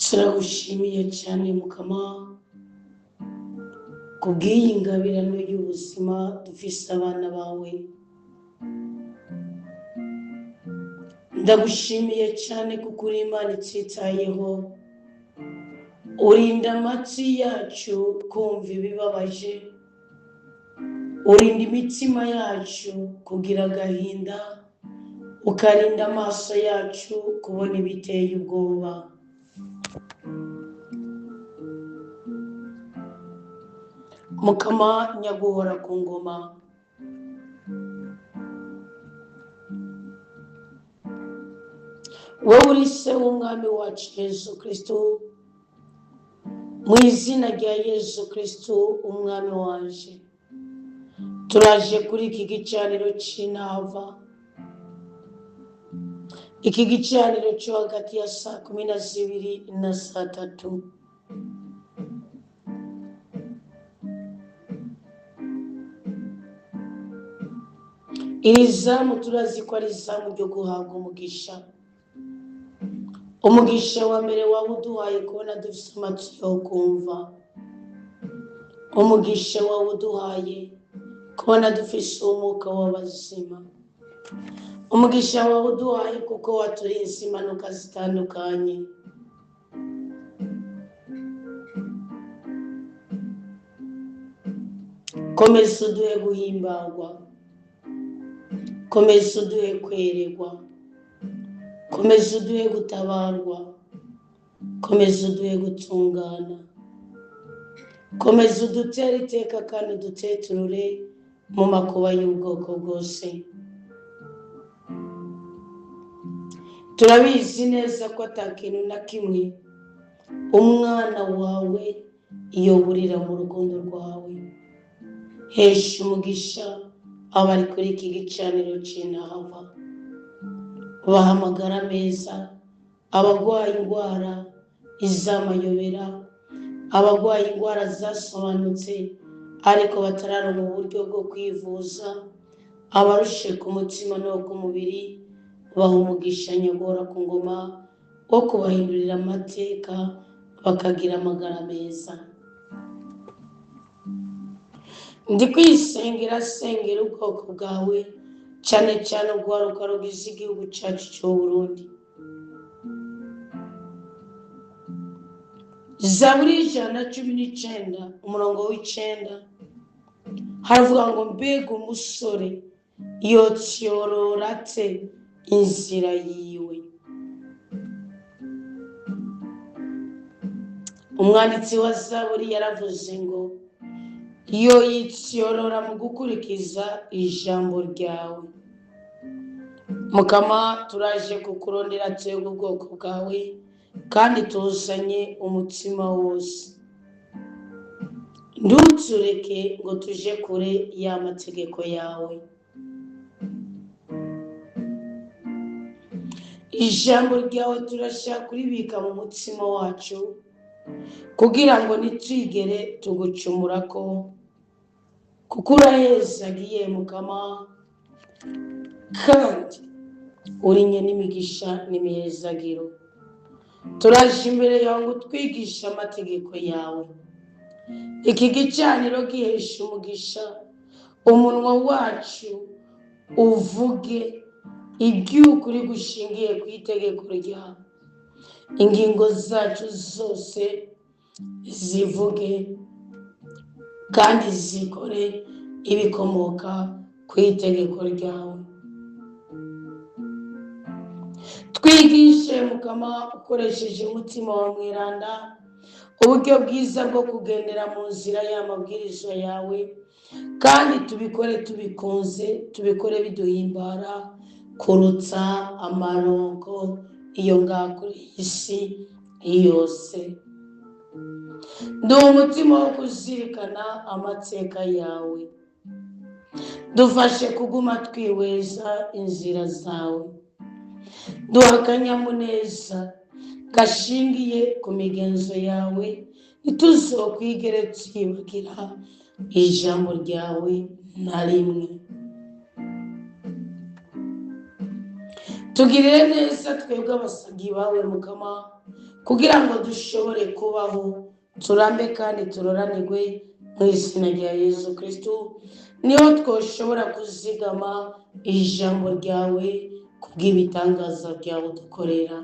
turagushimiye cyane mukama kubw'iyi ngabirano y'ubuzima dufise abana bawe. Ndagushimiye cyane kuko uri Imana itsitayeho, urinda amatwi yacu kumva ibibabaje, urinda imitima yacu kugira agahinda, ukarinda amaso yacu kubona ibiteye ubwoba. Mukama nyaguhora ku ngoma, wowe uri se w'umwami wacu Yesu Kristo, mu izina rya Yesu Kristo umwami waje, turaje kuri iki gicaniro cy'intava, iki gicaniro cyo hagati ya 12:00 na 3:00. Iri zamu turazi ko ari izamu ryo guhabwa umugisha. Umugisha wa mbere waba uduhaye kubona dufite amatwi yo kumva, umugisha wawe uduhaye kubona dufise umwuka w'abazima, umugisha wawe uduhaye kuko waturinze impanuka zitandukanye. Komeza uduhe guhimbarwa, komeza uduhe kwererwa, komeza uduhe gutabarwa, komeza uduhe gutungana, komeza udutere iteka kandi uduteturure mu makuba y'ubwoko bwose. Turabizi neza ko atakintu na kimwe umwana wawe yoburira mu rukundo rwawe. Hesha umugisha abari kuri iki gicaniro cy'intava, bahamagara meza, abagwaye indwara iz'amayobera, abagwaye indwara zasobanutse ariko batararonka uburyo bwo kwivuza, abarushe ku mutima no ku mubiri, baha umugisha nyagora ku ngoma wo kubahindurira amateka bakagira amagara meza. Ndi kwisengera sengera ubwoko bwawe, cyane cyane urwaruka rugize igihugu cyacu cy'u Burundi. Zaburi 119:9 haravuga ngo mbega umusore yotyorora ate inzira yiwe. Umwanditsi wa Zaburi yaravuze ngo iyo yityorora mu gukurikiza ijambo ryawe. Mukama turaje kukurondera twebwe ubwoko bwawe kandi tuzanye umutima wose. Ntutureke ngo tuje kure y'amategeko yawe. Ijambo ryawe turashaka kuribika mu mutima wacu kugira ngo nitwigere tugucumurako, kuko urahezagiye Mukama kandi urinye n'imigisha n'imihezagiro. Turaje imbere yawe ngo twigishe amategeko yawe. Iki gicaniro gihesha umugisha, umunwa wacu uvuge iby'ukuri gushingiye ku itegeko ryawe, ingingo zacu zose zivuge kandi zikore ibikomoka ku itegeko ryawe. Twigishe Mukama ukoresheje umutima wa mweranda uburyo bwiza bwo kugendera mu nzira y'amabwiriza yawe, kandi tubikore tubikunze, tubikore biduhimbara kurutsa amaronko iyo ngaho kuri isi yose. Duha umutima wo kuzirikana amateka yawe, dufashe kuguma twihweza inzira zawe, duha akanyamuneza gashingiye ku migenzo yawe, ntituzokwigere twibagira ijambo ryawe na rimwe. Tugirire neza twebwe abasagi bawe Mukama, kugira ngo dushobore kubaho turambe kandi turoranirwe mu izina rya Yesu Kristo. Niho twoshobora kuzigama ijambo ryawe kubw'ibitangaza byawe dukorera.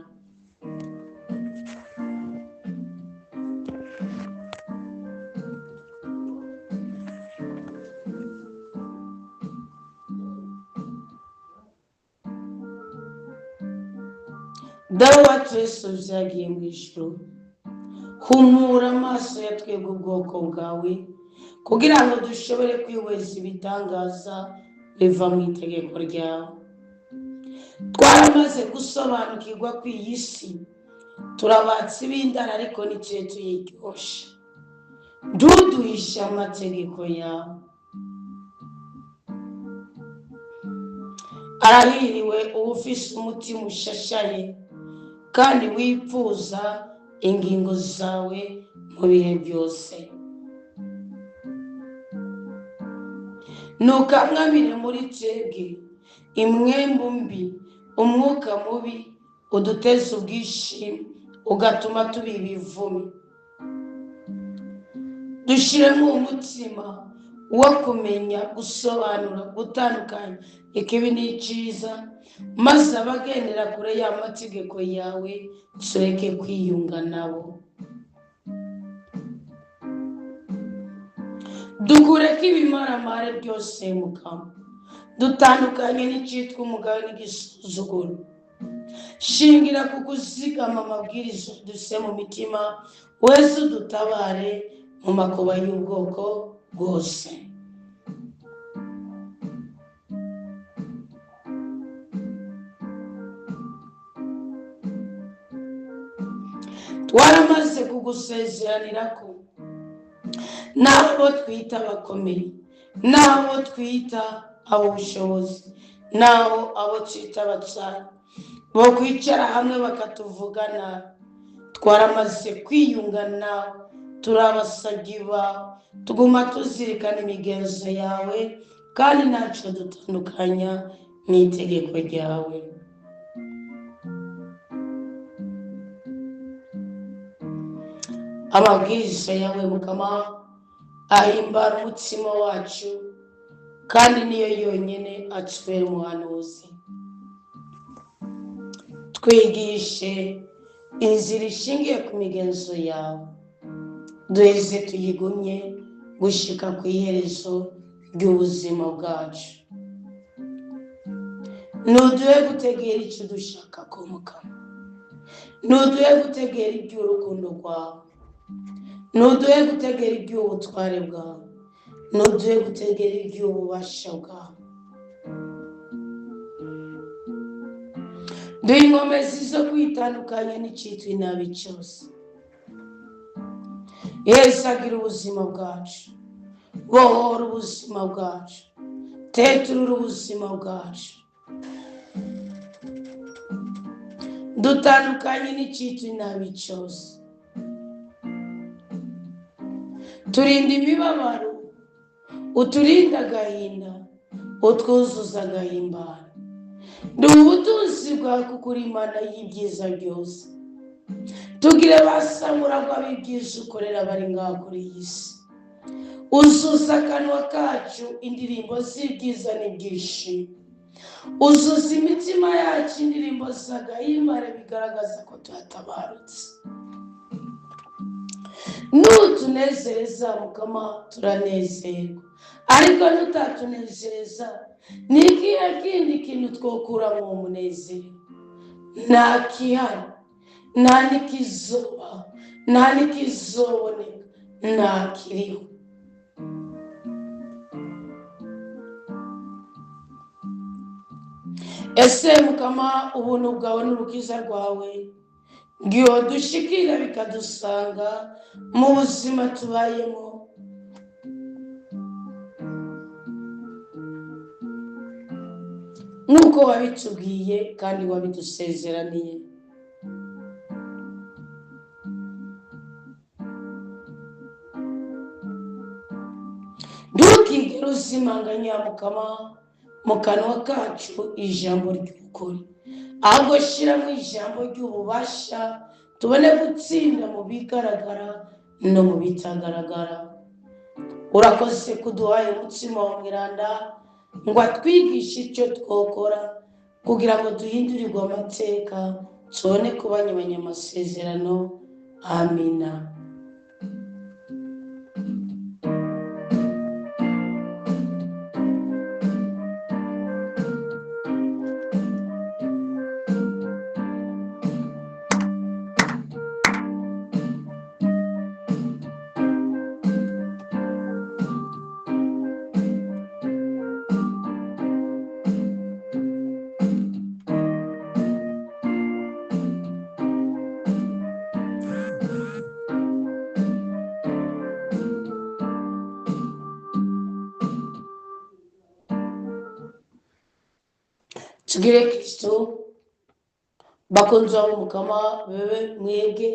Dawe wa Yesu byagiye mu ijuru, humura amaso ya twebwe ubwoko bwawe kugira ngo dushobore kwihweza ibitangaza biva mu itegeko ryawe. Twaramaze gusobanukirwa ko iyi si turabatsi b'indara ariko n'igihe tuyiryosha. Ntuduhishe amategeko yawe. Arahiriwe ufise umutima ushashaye kandi wipfuza ingingo zawe mu bihe byose. Ntukamwamire muri twebwe imwembu mbi, umwuka mubi uduteza ubwishimo ugatuma tuba ibivumi. Dushiremo umutima wo kumenya, gusobanura, gutandukanya ikibi n'icyiza, maze abagendera kure y'amategeko yawe tureke kwiyunga nabo. Dukureko ibimaramare byose Mukama, dutandukanye n'icyitwa umugayo n'igisuzuguro. Shingira ku kuzigama amabwiriza duse mu mitima, wese udutabare mu makuba y'ubwoko bwose. Twaramaze kugusezeranira ko n'abo twita abakomeye, n'abo twita ab'ubushobozi, abo twita abatsari bo kwicara hamwe bakatuvuga nabi. Twaramaze kwiyunga nawe, turabasabyi bawe, tuguma tuzirikana imigenzo yawe kandi ntacyo dutandukanya n'itegeko ryawe. Amabwiriza yawe Mukama ahimbara umutima wacu kandi niyo yonyine atubera umuhanuzi. Twigishe inzira ishingiye ku migenzo yawe, duheze tuyigumye gushika ku iherezo ry'ubuzima bwacu. Ntuduhe gutegera icyo dushaka ko Mukama, ntuduhe gutegera iby'urukundo rwawe, ntuduhe gutegera iby'ubutware bwawe, ntuduhe gutegera iby'ububasha bwawe. Duhe inkomezi zo kwitandukanya n'icyitwa inabi cyose. Yesu agira ubuzima bwacu, bohora ubuzima bwacu, teturura ubuzima bwacu. Dutandukanye n'icyitwa inabi cyose. Turinde imibabaro, uturinde agahinda, utwuzuza agahimbano. Duhe ubutunzi bwawe kuko uri Imana y'ibyiza byose. Tugire basamuragwa b'ibyiza ukorera bari ngaho kuri iyi si. Uzuza akanwa kacu indirimbo z'ibyiza n'ibyishimo. Uzuza imitima yacu indirimbo z'agahimbare bigaragaza ko tuhatabarutse. Nutunezereza Mukama turanezerwa, ariko nutatunezereza ni ikihe kindi kintu twokura mu munezero? Nta kihari, nta n'ikizoba, nta n'ikizoboneka, nta kiriho. Ese Mukama ubuntu bwawe n'urukiza rwawe ngiyo dushikira bikadusanga mu buzima tubayemo. Nk'uko wabitubwiye kandi wabidusezeraniye. Ntukigere uzimanganya Mukama mu kanwa kacu ijambo ry'ukuri, ahubwo shyiramo ijambo ry'ububasha tubone gutsinda mu bigaragara no mu bitagaragara. Urakoze kuduhaye umutsima wa Mwiranda ngo atwigishe icyo twokora kugira ngo duhindurirwe amateka tubone kuba abanyamasezerano. Amina. Tugire Kristo bakunzi b'Umukama, bebe mwebwe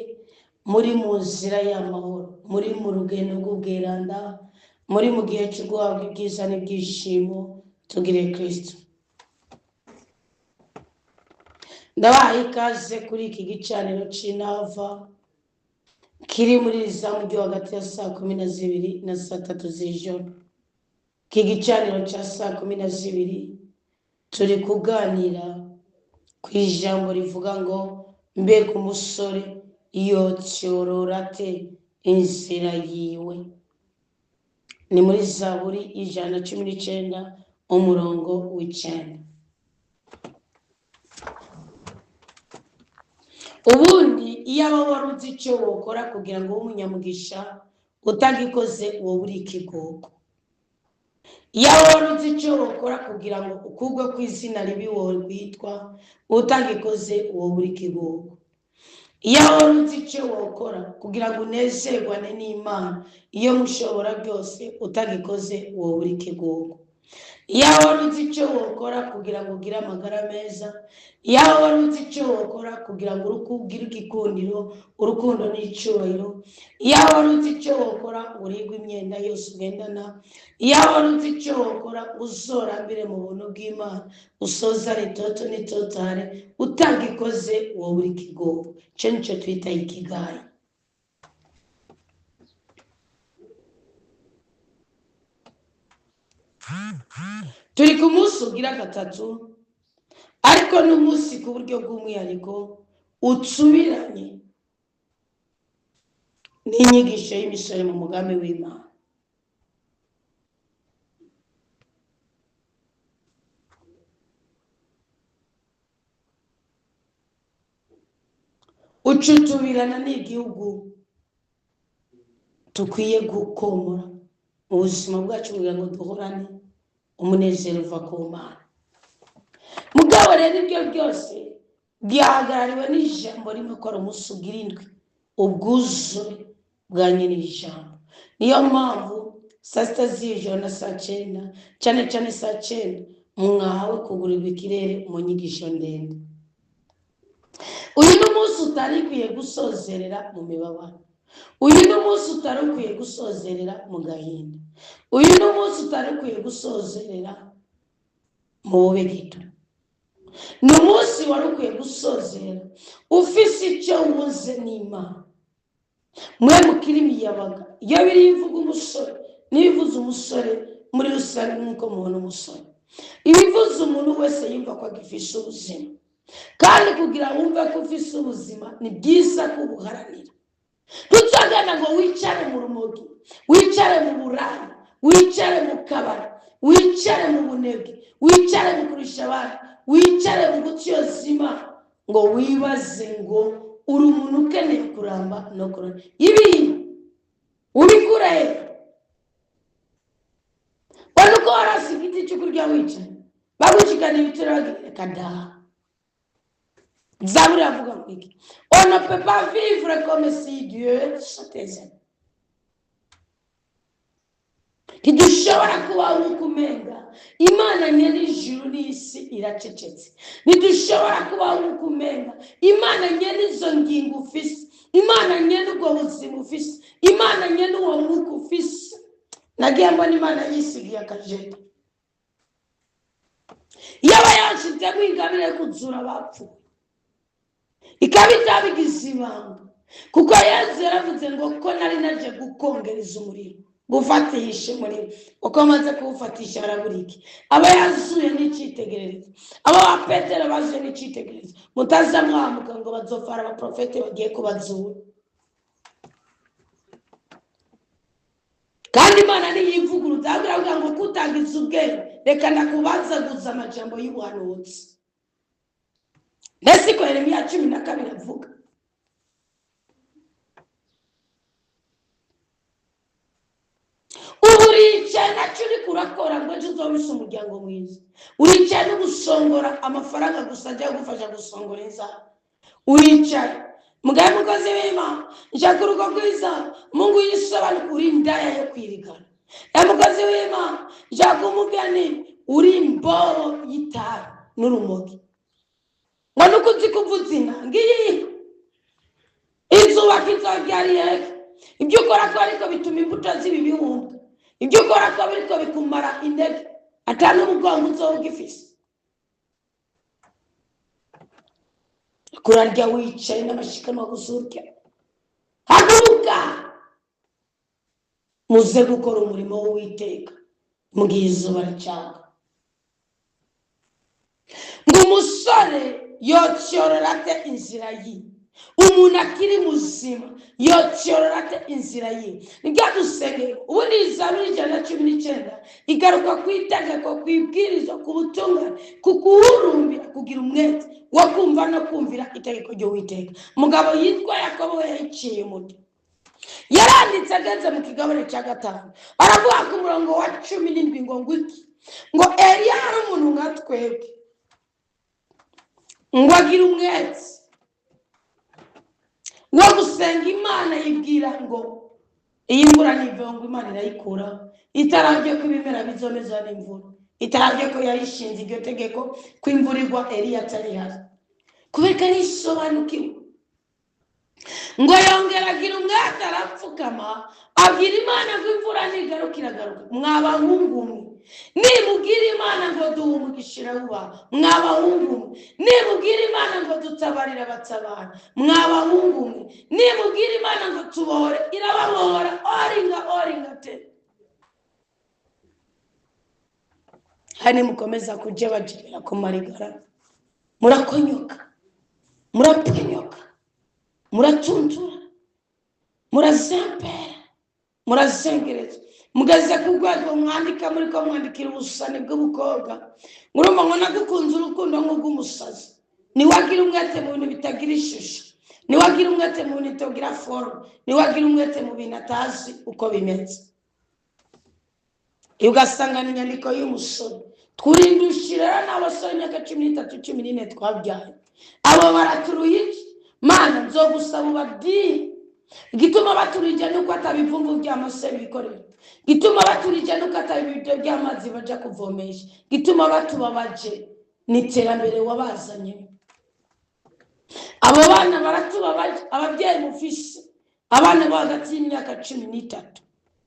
muri mu nzira y'amahoro, muri mu rugendo rw'ubweranda, muri mu gihe cyo guhabwa ibyiza n'ibyishimo. Tugire Kristo. Ndabaha ikaze kuri iki gicaniro c'Inava kiri muri izamu ryo hagati ya saa 12 na saa 3 z'ijoro. Iki gicaniro ca saa 12 turi kuganira ku ijambo rivuga ngo mbega umusore yotyorora ate inzira yiwe. Ni muri Zaburi 119 umurongo w'9. Ubundi iyo aba wari uzi icyo wokora kugira ngo umunyamugisha utagikoze wowe uri ikigoko. Iyo aba wari uzi icyo wokora kugira ngo ukugwe kw'izina ribi wowe rwitwa utagikoze wowe uri ikigoko. Iyo aba wari uzi icyo wokora kugira ngo unezerwane n'Imana iyo mushobora byose utagikoze wowe uri ikigoko. Iyo aba wari uzi icyo wokora kugira ngo ugire amagara meza, iyo aba wari uzi icyo wokora kugira ngo ugire igikundiro, urukundo n'icyubahiro, iyo aba wari uzi icyo wokora ngo urigwe imyenda yose ugendana, iyo aba wari uzi icyo wokora uzorambire mu buntu bw'Imana, usozane itoto n'itotare, utagikoze wowe uri ikigoko. Icyo nicyo twita ikigayi. Turi ku munsi ugira gatatu, ariko n'umunsi ku buryo bw'umwihariko utsubiranye n'inyigisho y'imisore mu mugambi w'Imana. Ucutubirana n'igihugu tukwiye gukomora mu buzima bwacu kugira ngo duhorane umunezero uva ku Mana. Mugabo rero ibyo byose byahagarariwe n'ijambo rimwe ko ari umunsi ugira indwi, ubwuzure bwa nyir'ijambo. Niyo mpamvu saa 6 z'ijoro na saa 9, cyane saa 9 mwahawe kugurirwa ikirere mu nyigisho ndende. Uyu ni umunsi utari ukwiye gusozerera mu mibabaro. Uyu ni umunsi utari ukwiye gusozerera mu gahinda. Uyu ni umunsi utari ukwiye gusozerera mu bubegito. Ni umunsi wari ukwiye gusozerera ufise icyo wuze n'Imana. Mwe mukiri imiyabaga, iyo biri ivuga umusore n'ibivuze umusore muri rusange nk'uko mubona umusore, ibivuze umuntu wese yumva ko agifise ubuzima. Kandi kugira ngo wumve ko ufise ubuzima ni byiza ko ubuharanira. Tutagana ngo wicare mu rumogi, wicare mu burayi, wicare mu kabari, wicare mu bunebwe, wicare mu kurisha abandi, wicare mu gutiyozima ngo wibaze ngo uri umuntu ukeneye kuramba no kurana. Ibintu ubikure wari uko warasi igiti cyo kurya wicaye bagushikana ibitero bagireka kada. Zaburi avuga ngo iki? On ne peut pas vivre comme si Dieu s'était. Ntidushobora kubaho nk'uko umenga Imana nyene ijuru n'isi iracecetse. Ntidushobora kubaho nk'uko umenga Imana nyene izo ngingo ufise, Imana nyene ubwo buzima ufise, Imana nyene uwo mwuka ufise. Nagiye mbona Imana yisigiye akajeta. Yaba yashizemo ingabire kuzura abapfuye, ikaba itabigize ibanga, kuko Yesu yaravuze ngo ko nari naje gukongereza umuriro, gufatisha umuriro, uko amaze kuwufatisha harabura iki? Aba yazuye n'icyitegererezo, aba ba Petero bazuye n'icyitegererezo, mutaza mwamuka ngo bazofara abaprofete bagiye kubazura. Kandi Imana niyivuguruza avuga ngo kutangiza ubwenge, reka ndakubazaguza amajambo y'ubuhanuzi. Mbese ko Yeremiya 12 avuga uricaye nacyo uri kurakora ngo ejo uzobise umuryango mwiza, uricaye no gusongora amafaranga gusa ajya gufasha gusongora inzara, uricaye mugaye mukozi w'Imana nshaka urugo rwiza, Mungu yisobanura uri indaya yo kwirigana, mukozi w'Imana nshaka umugani, uri imboro y'itabi n'urumogi, ngo nuko uzi kuvuza ina ngiyi izuba kizobyariye, ibyo ukora ko ariko bituma imbuto ziba ibihumbi, ibyo ukora ko biriko bikumara intege, atari umugongo uzoba ugifise. Kurarya wicaye n'amashikanwa gusurya, haguruka muze gukora umurimo w'Uwiteka mu gihe izuba ricaka. Ngo umusore yocyorora ate inzira ye, umuntu akiri muzima yocyorora ate inzira ye. Nibyo dusengera ubundi Zaburi 119 igaruka ku itegeko, ku ibwirizo, ku butungane, ku kuwurumbira, kugira umwete wo kumva no kumvira itegeko ry'Uwiteka. Mugabo yitwa Yakobo yayiciye muto, yaranditse ageze mu kigabane cya 5 aravuga ku murongo wa 17 ngo iki, ngo Eliya ari umuntu nka twebwe, ngo agira umwete wo gusenga Imana, yibwira ngo iyi mvura niva ngo Imana irayikura, itaravye ko ibimera bizomeza n'imvura, itaravye ko yayishinze iryo tegeko ko imvura igwa Eliya atari hasi, kubera nisobanukiwe. Ngo yongera agira umwete arapfukama abwira Imana ko imvura nigarukira garuka, mwabahungu mwe nimubwira Imana ngo duhe umugisha uba, mwabahungu mwe nimubwira Imana ngo dutabarira abatabara, mwabahungu mwe nimubwira Imana ngo tubohore irababohora, oringa te. Hani mukomeza kujya bajira ku marigara, murakonyoka, murapenyoka, muratuntura, murazempera, murazengereza, mugeze ku rwego mwandika muri ko mwandikira ubusane bw'ubukobwa, murumva ngo nagukunze urukundo nk'ubw'umusazi, niwagira umwete mu bintu bitagira ishusho, niwagira umwete mu bintu bitagira forume, niwagira umwete mu bintu atazi uko bimeze. Ugasanga ni inyandiko y'umusore, twirindushira n'abasore imyaka 13 14 twabyaye, abo baraturuye Mana nzogusaba ubadini, gituma baturije nuko atabivumvu by'amaseri bikorera, gituma baturije nuko atabibyo by'amazi baja kuvomesha, gituma batubabaje n'iterambere wabazanye. Abo bana baratubabaje, ababyeyi mufise abana bo hagati y'imyaka 13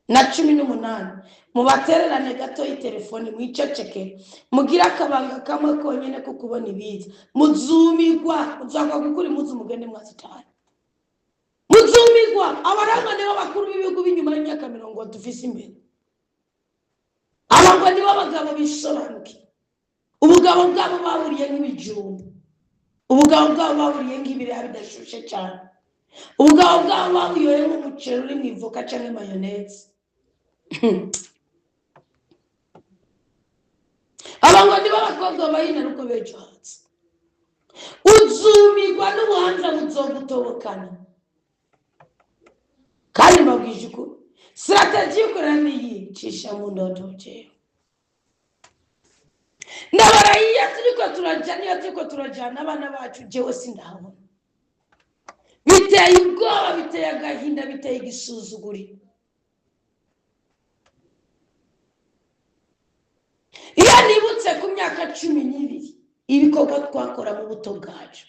na 18, mubatererane gato y'itelefoni, mwiceceke, mugira akabanga kamwe konyene ko kubona ibiza, muzumirwa, muzagwa gukuri muzu mugende mwazitana, muzumirwa. Abarangwa nibo bakuru b'ibihugu b'inyuma y'imyaka 40 dufise imbere, abangwa nibo bagabo bisobanuki, ubugabo bwabo baburiye nk'ibijumba, ubugabo bwabo baburiye nk'ibiraya bidashushe cyane, ubugabo bwabo baburiye nk'umuceri uri mw'ivoka canke mayonnaise. Abangwa nibo bakobwa bayina nuko bejohatse, uzumirwa n'ubuhanza buzogutobokana. Kandi mbabwije ukuri, strategy y'ukorera niyi cisha mu ndoto jewe. Ndabarayiya turiko turajana abana bacu, jewe sindahabona, biteye ubwoba, biteye agahinda, biteye igisuzuguri. Iyo nibutse ku myaka 12 ibikorwa twakora mu buto bwacu,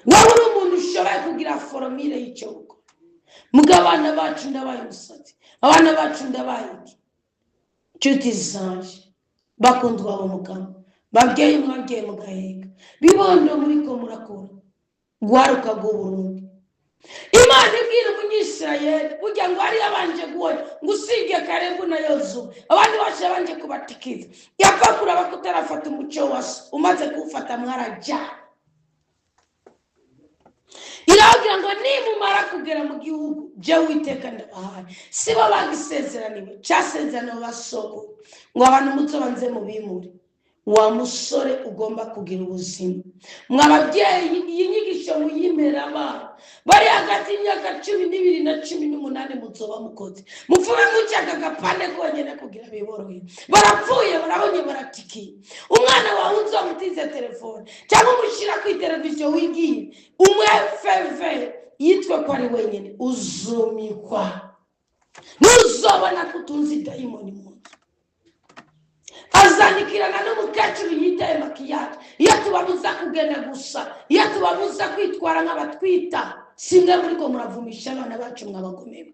wowe uri umuntu ushoboye kugira foromire y'icyo gukora, mugabana bacu ndabaye umusatsi, abana bacu ndabaye iki. Nshuti zanje bakundwa bo mugabo, babyeyi mwabyeyi mugaheka bibondo muri ko murakora gwaruka rw'uburundi Imana ibwira umunyisirayeli burya ngo hari yabanje guhora ngo usibye Kalebu na Yozuwe abandi bose yabanje kubatikiza yapfa kuraba kutarafata umuco wose umaze kuwufata mwarajyana irabwira ngo nimumara kugera mu gihugu je Uwiteka ndabahaye sibo bagisezeraniwe cyasezeraniwe basoko ngo abantu muzobanze mu bimuri wa musore ugomba kugira ubuzima mwababyeyi iyi nyigisho muyimera abana bari hagati y'imyaka 12 na 18 muzoba mukoze mufume mucyaka gapande konyene kugira biborohe barapfuye barabonye baratiki umwana wawe uzamutize telefone cyangwa umushira ku televiziyo wigiye umwe feve yitwe ko ari wenyene uzumikwa ntuzobona kutunzi dayimoni mu azanikirana n'umukecuru yitaye makiyaje iyo tubabuza kugenda gusa iyo tubabuza kwitwara nk'abatwita simwe muri ko muravumisha abana bacu mwabagomeye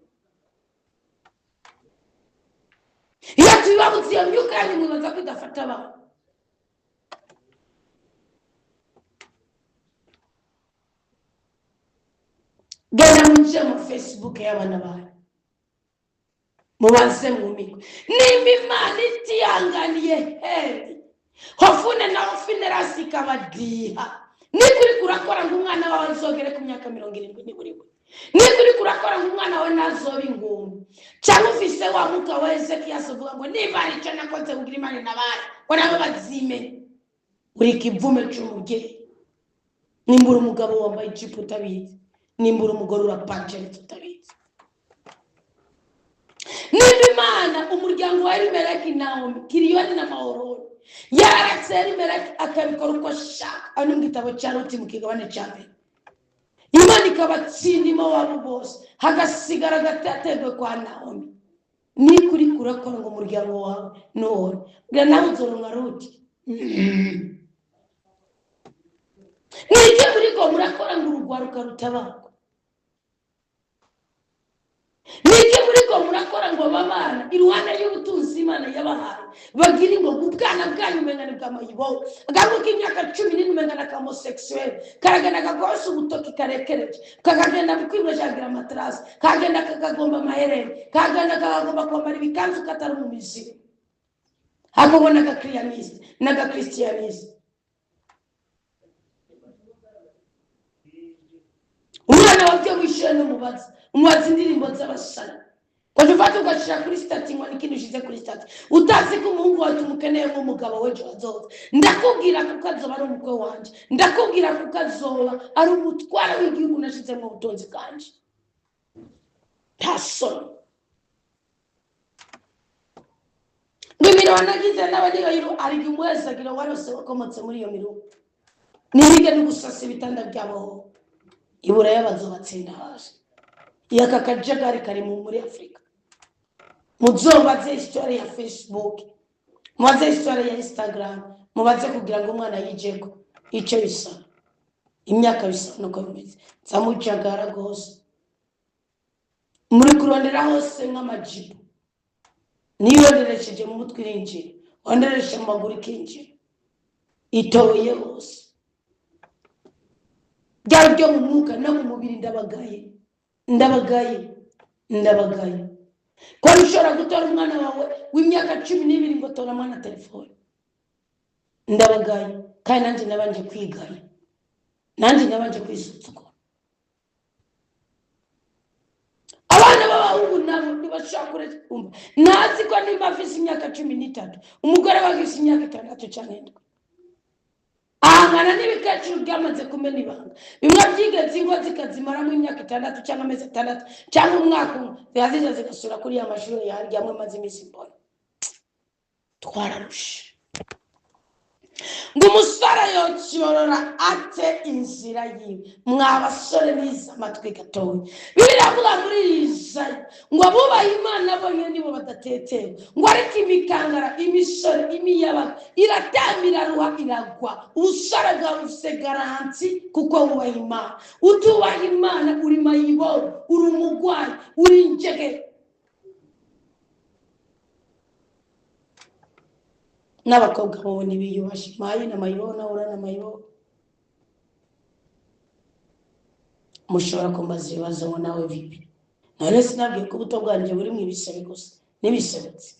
iyo tubabuza iyo myuka yanyu mwibaza ko idafata abantu genda munje mu Facebook y'abana bawe mubaze mwumiko nimba Imana itiyanganiye heri hofune na hofine rasika badiha nikuri kurakora ngo umwana wawe azogere ku myaka 70 niburi nikuri kurakora ngo umwana wawe nazoba ingumbi cyangwa ufise wa muka wa Ezekiel avuga ngo niba ari cyo nakoze kugira Imana nabari ko nabo bazime uri kivume cy'umubyeyi nimbura umugabo wambaye ijipo utabizi nimbura umugore urapancheri tutabizi nimba Imana umuryango wa Elimeleki Naomi Kiriyoni na Mahoroni yaratse Elimeleki akabikora uko ashaka ano mu gitabo cya Ruti mu kigabane cya mbere Imana ikabatsindimo wabo bose hagasigara gatategwe kwa Naomi ni kuri kurakora ngo umuryango wawe none bwa nawe uzoronka Ruti nijye muri ko murakora ngo urugwaruka rutabako nijye muri ko murakora ngo babana iruhande y'ubutunzi Imana yabahaye bagira ngo ubwana bwanyu mengana bw'amayibo agaruka imyaka 10 n'umengana ka homosexuel karagana kagose ubutoki karekereje kakagenda bikwibashagira matrasi kagenda kakagomba maherere kagenda kakagomba kwambara ibikanzu katari mu mizi hakubona ka kriyaniste naga kristiyaniste umwana wabyo wishyura n'umubazi umubazi indirimbo z'abasara Kujufatu ukashira kuri stati ngo nikintu ushize kuri stati utazi ko umuhungu wawe tumukeneye nk'umugabo we Jozoza ndakubwira kuko azoba ari umukwe wanje ndakubwira kuko azoba ari umutwara w'igihugu nashize mu butonzi kanje person ngimiro nagize n'abandi bayiro ari gumweza gira warose wakomotse muri iyo miru nihige n'ugusasa ibitanda byabo ibura y'abazobatsinda hasi yaka kajagari kari muri Afrika muzobaze histoire ya Facebook mubaze histoire ya Instagram mubaze kugira ngo umwana yijeko icyo bisa imyaka bisa nuko bimeze zamujagara gose muri kurondera hose nk'amajipo niyo nderesheje mu mutwe irinjira wandereshe mu maguru ikinjira itoye hose byaryo mu mwuka no mu mubiri ndabagaye ko ushobora gutora umwana wawe w'imyaka 12 ngo tora mwana telefone ndabagaye kandi nanjye nabanje kwigana nanjye nabanje kwisutsuko abana b'abahungu nabo ntibashakure kumva nazi ko nimba afise imyaka 13 umugore wagise imyaka 6 cyane ndwe angana n'ibikecuru byamaze kumena ibanga bimwe byigeze ingo zikazimara mu imyaka 6 cyangwa amezi 6 cyangwa umwaka yazize zigasura kuri ya mashuri yaryo amwe maze imisi mbona twararusha ngo umusore yocyorora ate inzira yiwe mwabasore niza amatwi gatoya biravuga muri Isaya ngo abubaha Imana bonye nibo badatetewe ngo ariko imikangara imisore imiyabaga iratamira ruha iragwa ubusore bwabufise garanti kuko wubaha Imana utubaha Imana uri mayibo uri umugwayi uri injege n'abakobwa bo ntibiyubashe mayi na mayibona ura na mayibo mushobora kumbaza ibibazo ngo nawe vipi none sinabwiye ko ubuto bwanjye buri mu ibisebe gusa n'ibisebetse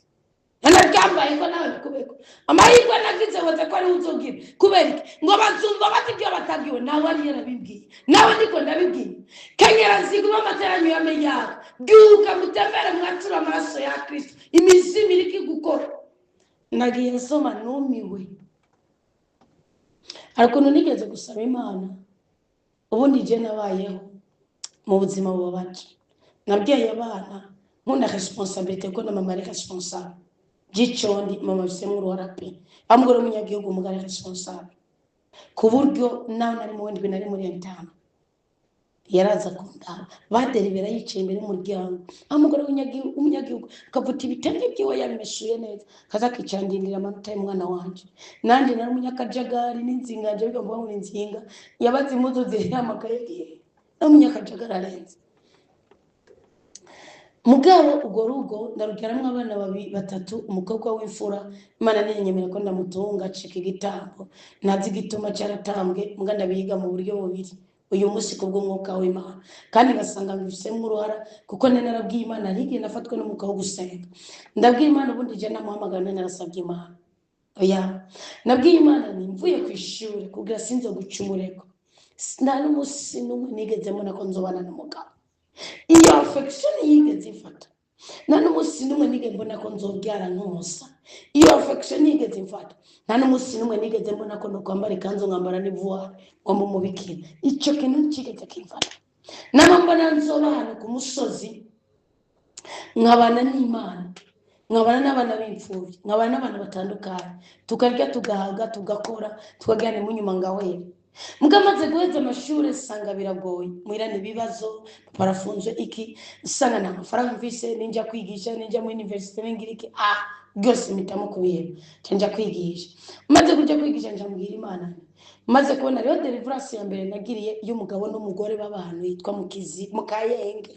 nanaryambaye ko nawe kubeko amahirwe nagize wote ko ari uzogira kubera iki ngo bazumva bati ibyo batabwiwe nawe ari yarabibwiye nawe ndiko ndabibwiye kenyera nziguma amateranyo yamenyaga byuka mutembere mwatura amaraso ya Kristo imizimu iriki gukora nagiye nsoma numiwe ariko nigeze gusaba Imana ubundi je nabayeho mu buzima bubabaje nabwiye abana nkunda responsabilité ko na mama ari responsable gicondi mama bisemu ruharape amugore umunyagihugu umugare responsable ku buryo nawe nari mu wendwi nari muri ntama yaraza kundaba baderibera yicaye imbere y'umuryango amugore umunyagihugu kavuta ibitenge byiwe yabimeshuye neza kaza kicandindira amanota y'umwana wanje nandi nari umunyakajagari n'inzinganje bigomba ngo inzinga yabaze impuzu zihamakaye gihe n'umunyakajagari arenze mugabo ugo rugo ndarugeramwe abana batatu umukobwa w'imfura Imana niyenyemera ko ndamutunga cika igitambo nazi gituma cyaratambwe muganda biga mu buryo bubiri uyu munsi kubwo mwuka w'Imana kandi ngasanga ngifisemo uruhara kuko nene narabwiye Imana ntige nafatwe n'umuka wo gusenga ndabwiye Imana ubundi je namuhamagara narasabye Imana oya nabwiye Imana nimvuye ku ishuri kugira sinzo gucumureko sinari umunsi n'umwe nigezemo nako nzobana n'umugabo iyo affection yigeze ifata nta n'umunsi n'umwe nigeze mbona ko nzobyara nkosa iyo affection yigeze ifata nta n'umunsi n'umwe nigeze mbona ko nokwambara ikanzu nkambara n'ivoire ngo mumubikira icyo kintu kigeze kimfata namambona nzobana ku musozi nkabana n'Imana nkabana n'abana b'imfubyi nkabana n'abantu batandukanye tukarya tugahaga tugakora tukagana mu nyuma ngawera mugamaze guheza amashuri sanga biragoye muirane bibazo parafunzwe iki sanga na mafaranga mvise ninja kwigisha ninja mu university ngiriki byose mitamo kubiheba canja kwigisha maze kujya kwigisha njambwira Imana maze kubona rero deliverance ya mbere nagiriye y'umugabo n'umugore b'abantu yitwa Mukayenge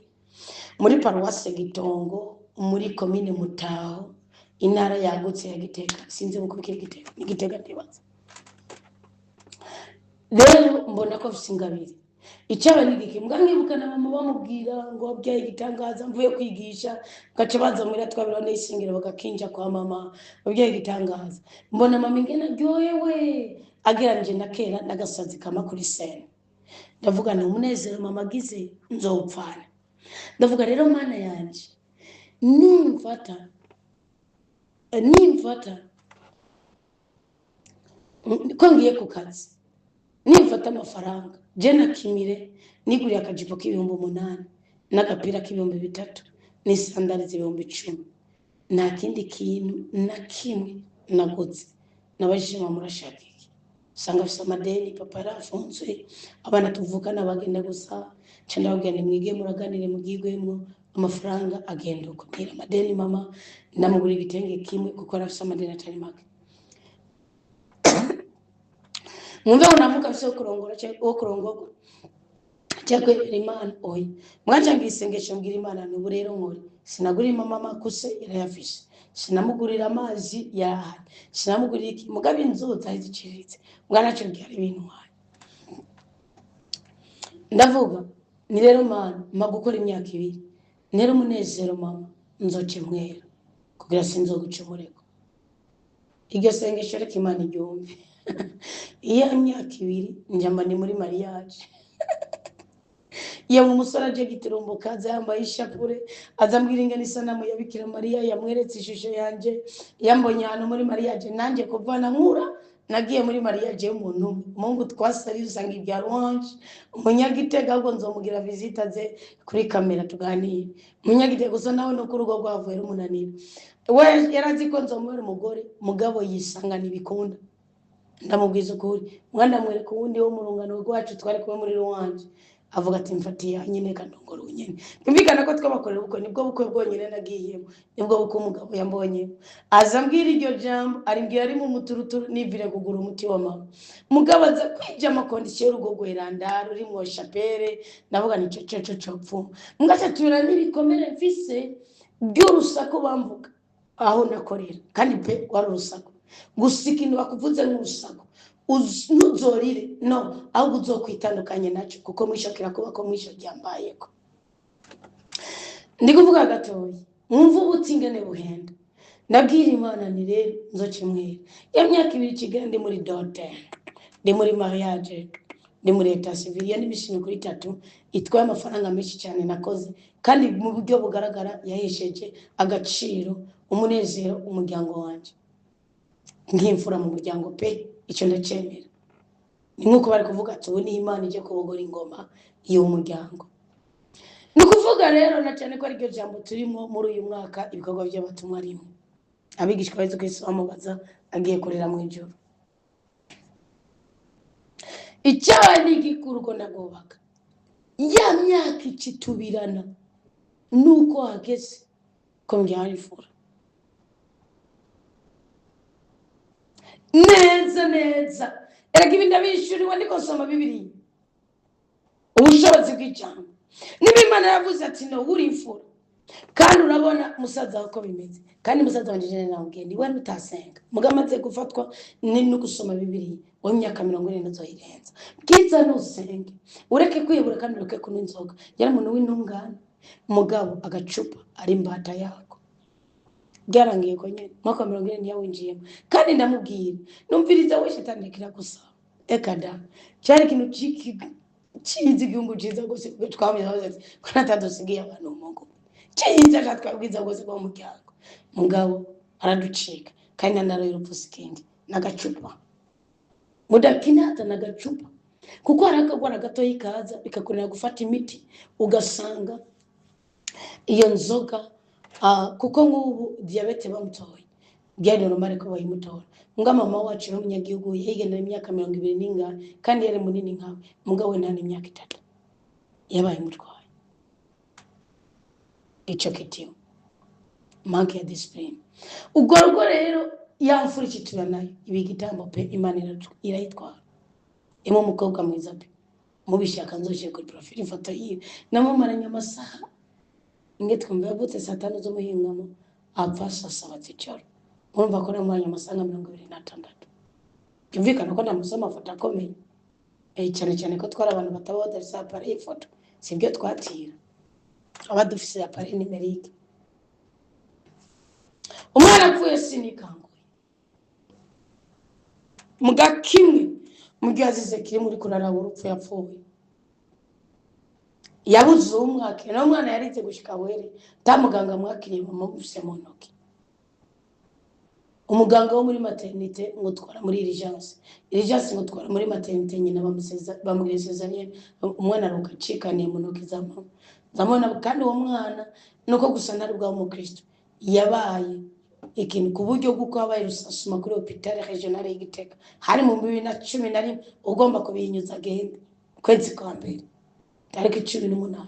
muri paruwase Gitongo muri commune Mutaho intara yagutse ya Gitega sinzi mukubikira Gitega ndibaza rero mbona ko visingabiri icyaba nigiki mwangibuka na mama bamubwira ngo byaye gitangaza mvuye kwigisha gace baza muri twabira n'isingiro bagakinja kwa mama byaye gitangaza mbona mama ingena ryoyewe ageranje na kera nagasazi kama kuri sene ndavuga ni umunezero mama gize nzopfana ndavuga rero Mana yanje nimfata ko ngiye ku kazi nimfata amafaranga je nakimire niguriye akajipo k'ibihumbi 8 n'agapira k'ibihumbi 3 n'isandali z'ibihumbi 10 nta kindi kintu na kimwe naguze nabajije mama urashaka iki sanga afite amadeni papa yarafunzwe abana tuvukana bagenda gusa cyane bagenda mwige muraganire mugigwemo amafaranga agenda uko nira amadeni mama namugura igitenge kimwe kuko arafite amadeni atari make mwumve unamuka bise kurongora cyo kurongorwa cyakwe Imana oyi mwaje ngisengesho mbwira Imana n'ubu rero nkore sinagurira mama makuse yarayafishe sinamugurira amazi yarahari sinamugurira iki mugabe inzuza iziciritse mwana cyo byari ibintu waye ndavuga ni rero Mana magukora imyaka 2 nero umunezero mama nzoce mwera kugira sinzogucumureko iryo sengesho reka Imana iryumve iya myaka 2 njamba ni muri mariage ya umusore aje gitirumbuka yambaye ishapure azambwira ingene isanamu ya Bikira Mariya yamweretse ishusho yanje yambonye hano muri mariage nanje kuvana nkura nagiye muri mariage y'umuntu Mungu twasari usanga ibya Louange umunyagitega ahubwo nzomugira visite ze kuri kamera tuganire umunyagitega gusa nawe no ku rugo rwavuye rumunanira we yarazi ko nzomubera umugore mugabo yisanga nibikunda ndamubwiza ukuri mwana mwereka uwundi wo mu rungano rwacu twari kuba muri Louange avuga ati mfatiye nyine kandongoro nyene bimvikana ko twabakorera uko nibwo bukwe bwonyene nagiyemo nibwo bukwe umugabo yambonye azambwira iryo jambo arimbwira ari mu muturuturu nivire kugura umuti wa mama mugabo aza kwija amakondisiyo y'urugo rweranda ruri mu chapelle navuga ni cyo copfu mugaca tuyura n'ibikomere mfise by'urusaku bamvuga aho nakorera kandi pe wari urusaku gusa ikintu bakuvuze nk'urusago ntuzorire no ahubwo uzokwitandukanye nacyo kuko mwisho kirakuba ko mwisho ryambayeko. Ndi kuvuga gatoya mwumva ubutingane buhenda ndabwira Imana ni rero nzoca mwera ya myaka 2 kigali ndi muri dote ndi muri mariage ndi muri etat civil ya n'ibishimye kuri 3 itwaye amafaranga menshi cyane nakoze kandi mu buryo bugaragara yahesheje agaciro umunezero umuryango wanje nk'imfura mu muryango pe icyo ndacemera. Ni nkuko bari kuvuga ati ubu ni Imana ije kubogora ingoma iyo umuryango. Ni kuvuga rero na cyane ko ari ryo jambo turimo muri uyu mwaka ibikorwa by'abatumwa arimo abigishwa bari kwese bamubaza agiye kurera mu ijuru. Icyaha ni igikuru ko ndagobaka ya myaka ikitubirana nuko hageze ko mbyarifura neza erega ibi ndabishuriwe ndiko soma Bibiliya ubushobozi bw'ijambo niba Imana yavuze ati no uri imfura kandi urabona musaza wako bimeze kandi musaza wanje jene nawe niwe utasenga mugamaze gufatwa ni no gusoma Bibiliya wo myaka 40 zoyirenza bwiza nusenge ureke kwibura kandi ureke kunywa inzoga yari umuntu w'intungane mugabo agacupa ari imbata yako byarangiye ko nyene mwaka 40 yawinjiyemo kandi ndamubwira numviriza we shitandikira gusa ekada cyari ikintu chizi igihugu cyiza gose twamenya bose ko natadusigiye abantu umungu cyiza cyatwabwiza gose kwa muryango mugabo araducika kandi ndarero urupfusikenge nagacupa mudakinata nagacupa kuko arakagwara gato yikaza bikakurira gufata imiti ugasanga iyo nzoga kuko ngubu diabete bamutoye byari normal ko bayimutora nga mama wacu n'umunyagihugu yigendera imyaka 20 n'inga kandi yari munini nkawe mugabo we nani imyaka 3 yabaye mutwaye icyo kitiyo manke ya discipline ubwo rero yamfura ikituna nayo ibigitambo pe Imana irayitwara imo mukobwa mwiza pe mubishaka nzoje kuri profile ifoto yiwe namumaranye amasaha inge twumva yavutse saa 5 zo muhingamo apfa saa 7 z'ijoro urumva ko namumaranye amasaha 26 byumvikana ko namusoma foto akomeye cyane ko twara abantu bataba badarisa appareil ifoto sibyo twatira abadufise appareil numerique umwana apfuye sinikanguye mugakimwe mugiazize kiri muri kurara urupfu yapfuye yabuze umwaka no mwana yarize gushika were tamuganga mwakiriye mumufise mu ntoki umuganga wo muri maternité ngutwara muri urgence ngutwara muri maternité nyina bamugezezanye umwana rukacikaniye mu ntoki zamona kandi uwo mwana nuko gusa ntari bwa umukristo yabaye ikintu ku buryo bw'uko habaye rusasuma kuri hôpital régional y'Igitega hari mu 2011 ugomba kubinyuza agende kwezi kwa mbere tariki 18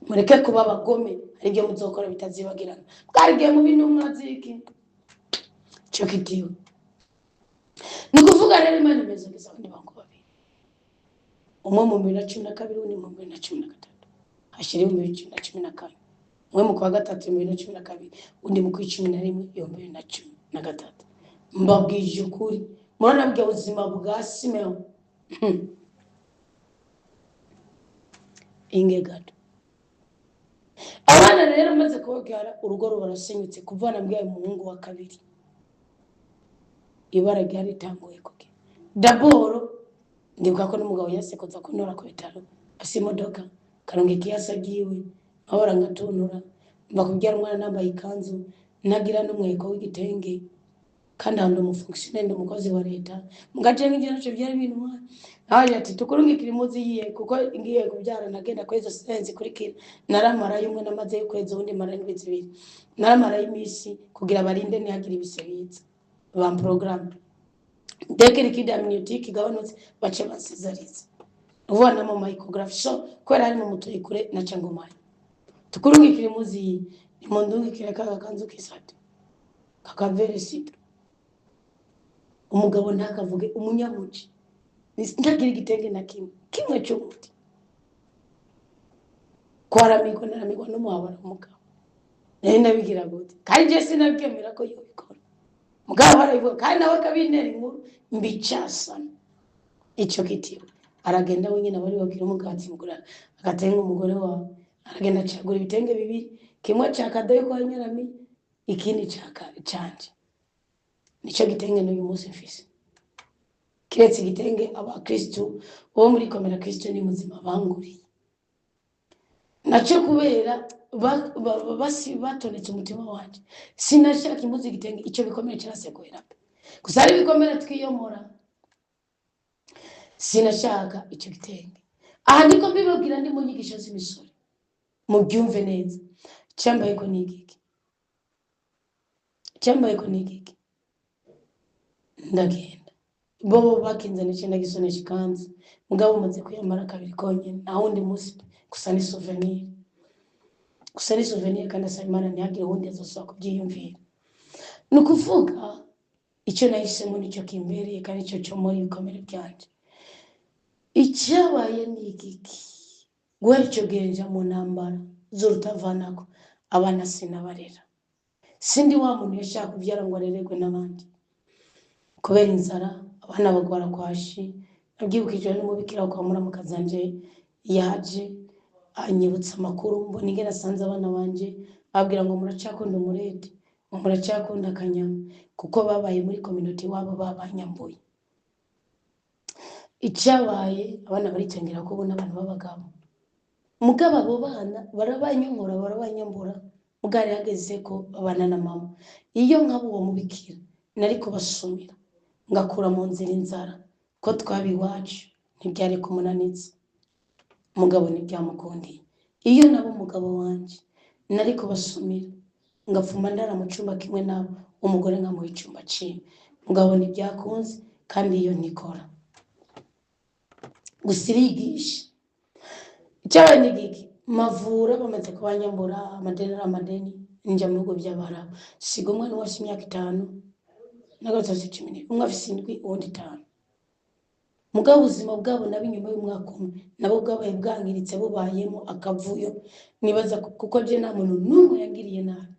mureke kuba abagome ari byo muzokora bitazibagirana bwarigiye mu bintu mwaziki cyo kitiwe ni kuvuga rero Imana imeze neza abandi bango babiri umwe mu 2012 undi mu 2013 hashiri mu 2014 umwe mu kwa gatatu 2012 undi mu kwa 11 2013 mbabwije ukuri murana bwa ubuzima bwa Simeon ingegado abana rero maze kubabyara urugo rubarasenyutse kuvana mbwa umuhungu wa kabiri ibara ryari tangoye kuke daboro ndibuka ko n'umugabo yasekoza kunora ku bitaro asimodoka karonge kiyasagiwe ahora ngatunura bakubyara umwana nambaye ikanzu nagira n'umweko w'igitenge kandi ando mu fonctionnaire umukozi wa leta mugaje ngije naco byari bintu aje ati tukurungikira imuzi yiye kuko ngiye kubyara nagenda kweza senzi kuri kira naramara yumwe namaze yukweza undi mara ndwizi biri naramara y'imisi kugira barinde ntihagira ibisebitse ba program dekere kidamniotique gabanutse bace basizariza ubona mu micrograph so kwera ari mu mutuyi kure na cangomai tukurungikira imuzi imondungikira kagakanzu kisate kakavere sita umugabo ntakavuge umunyamuci ntagira igitenge na kimwe cy'umuti kwaramiko naramigwa no muhabara umugabo ndabigira gute kandi je sinabyemera ko yobikora mugabo barabivuga kandi nawe kabintera inkuru mbicasana ico gitiwe aragenda wenyine abari babwira umugati mugura agatenga umugore wawe aragenda acagura ibitenge bibiri kimwe ca kadoyi kwa nyirami ikindi canje nico gitenge n'uyu munsi mfise kiretse igitenge abakristo bo muri komera kristo ni muzima banguriye naco kubera basi batonetse umutima wanje sinashaka impuzu igitenge ico bikomere cirasegoera gusa ari bikomere twiyomora sinashaka ico gitenge aha ndiko mbibabwira ndi mu nyigisho z'imisore mubyumve neza cyambaye ko nigiki ndagenda bobo bakinzana ikintu gisone shikanze mugabo umaze kuyamara kabiri konyene naho undi munsi gusa ni souvenir kandi asaba Imana ntihagire uwundi azosaba kubyiyumvira nukuvuga icyo nahisemo nicyo kimbereye kandi icyo cyo muri bikomere byanje icyabaye ni igiki guhera icyo genja mu ntambara z'urutavanako abana sinabarera sindi wa muntu yashaka kubyara ngo arererwe n'abandi kubera inzara abana bagwara kwashi nabyibukije n'umubikira kwa muramukazanje yaje anyibutsa amakuru mbona ingera sanze abana banje abwira ngo muracakunda umurete ngo muracakunda akanyama kuko babaye muri community wabo babanyambuye icyabaye abana baritengera ko bona abantu babagabo mugabo abo bana barabanyambura mugari hageze ko abana na mama iyo nkabo uwo mubikira nari kubasumira ngakura mu nzira inzara ko twabiwacu ntibyari kumunanitsa mugabo ntibyamukundiye iyo nabo umugabo wanje nari kubasumira ngafuma ndara mu cyumba kimwe nabo umugore nkamuha icyumba ciwe mugabo ntibyakunze kandi iyo nikora gusirigisha icyabaye n'igiki mavura bamaze kubanyambura amadeni njya mu bigo by'abarabu siga umwana wose imyaka 5 n'agatatu 10 umwe afise 7 uwundi 5 mugabo ubuzima bwabo nabi nyuma y'umwaka umwe nabo bwabaye bwangiritse bubayemo akavuyo nibaza kuko je nta muntu n'umwe yangiriye nabi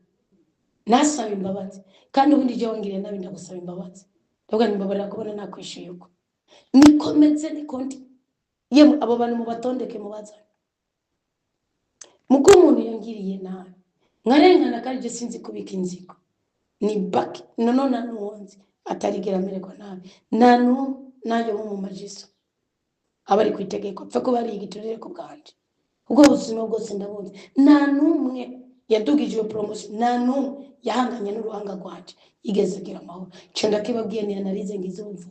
nasaba imbabazi kandi ubundi je wangiriye nabi ndagusaba imbabazi ndavuga nimbabarira kubona nakwishuye uko nikomeze nikondi yemu abo bantu mu batondeke mubaza muko umuntu yangiriye nabi nkarengana kandi je sinzi kubika inziko ni baki none nuwonzi atarigera amererwa nabi nanu nayo mu majiso abari kwitegeko pfa ko bari igiturire ko bwanje ubwo buzima bwose ndabonye nta numwe yadugije iyo promotion nta numwe yahanganye n'uruhanga rwaje igeze agira amahoro cyo ndakibabwiye ni analize ngize ubu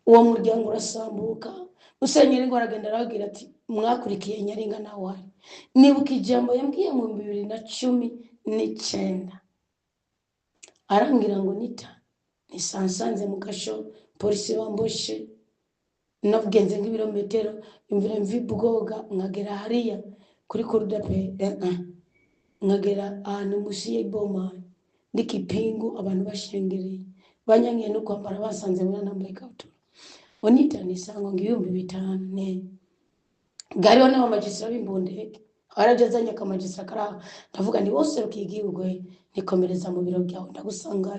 uwo muryango urasambuka usenyera ngo aragenda aragira ati mwakurikiye nyaringa nawe wari nibuka ijambo yambwiye mu 2019 arangira ngo nita nisansanze mu gasho polisi bamboshe navugenze nk'ibirometero imvira mvibwoga nkagera hariya kuri korudape nkagera ahantu musi y'iboma ndikipingu abantu bashengereye banyangiye no kwambara basanze muri nambaye ikabutura onita nisango ngiyumbi 5 ne gariho n'aba magistra b'imbundeke harajazanye akamagistra kara ndavuga ni bose rukigirwe nikomereza mu biro byawe ndagusanga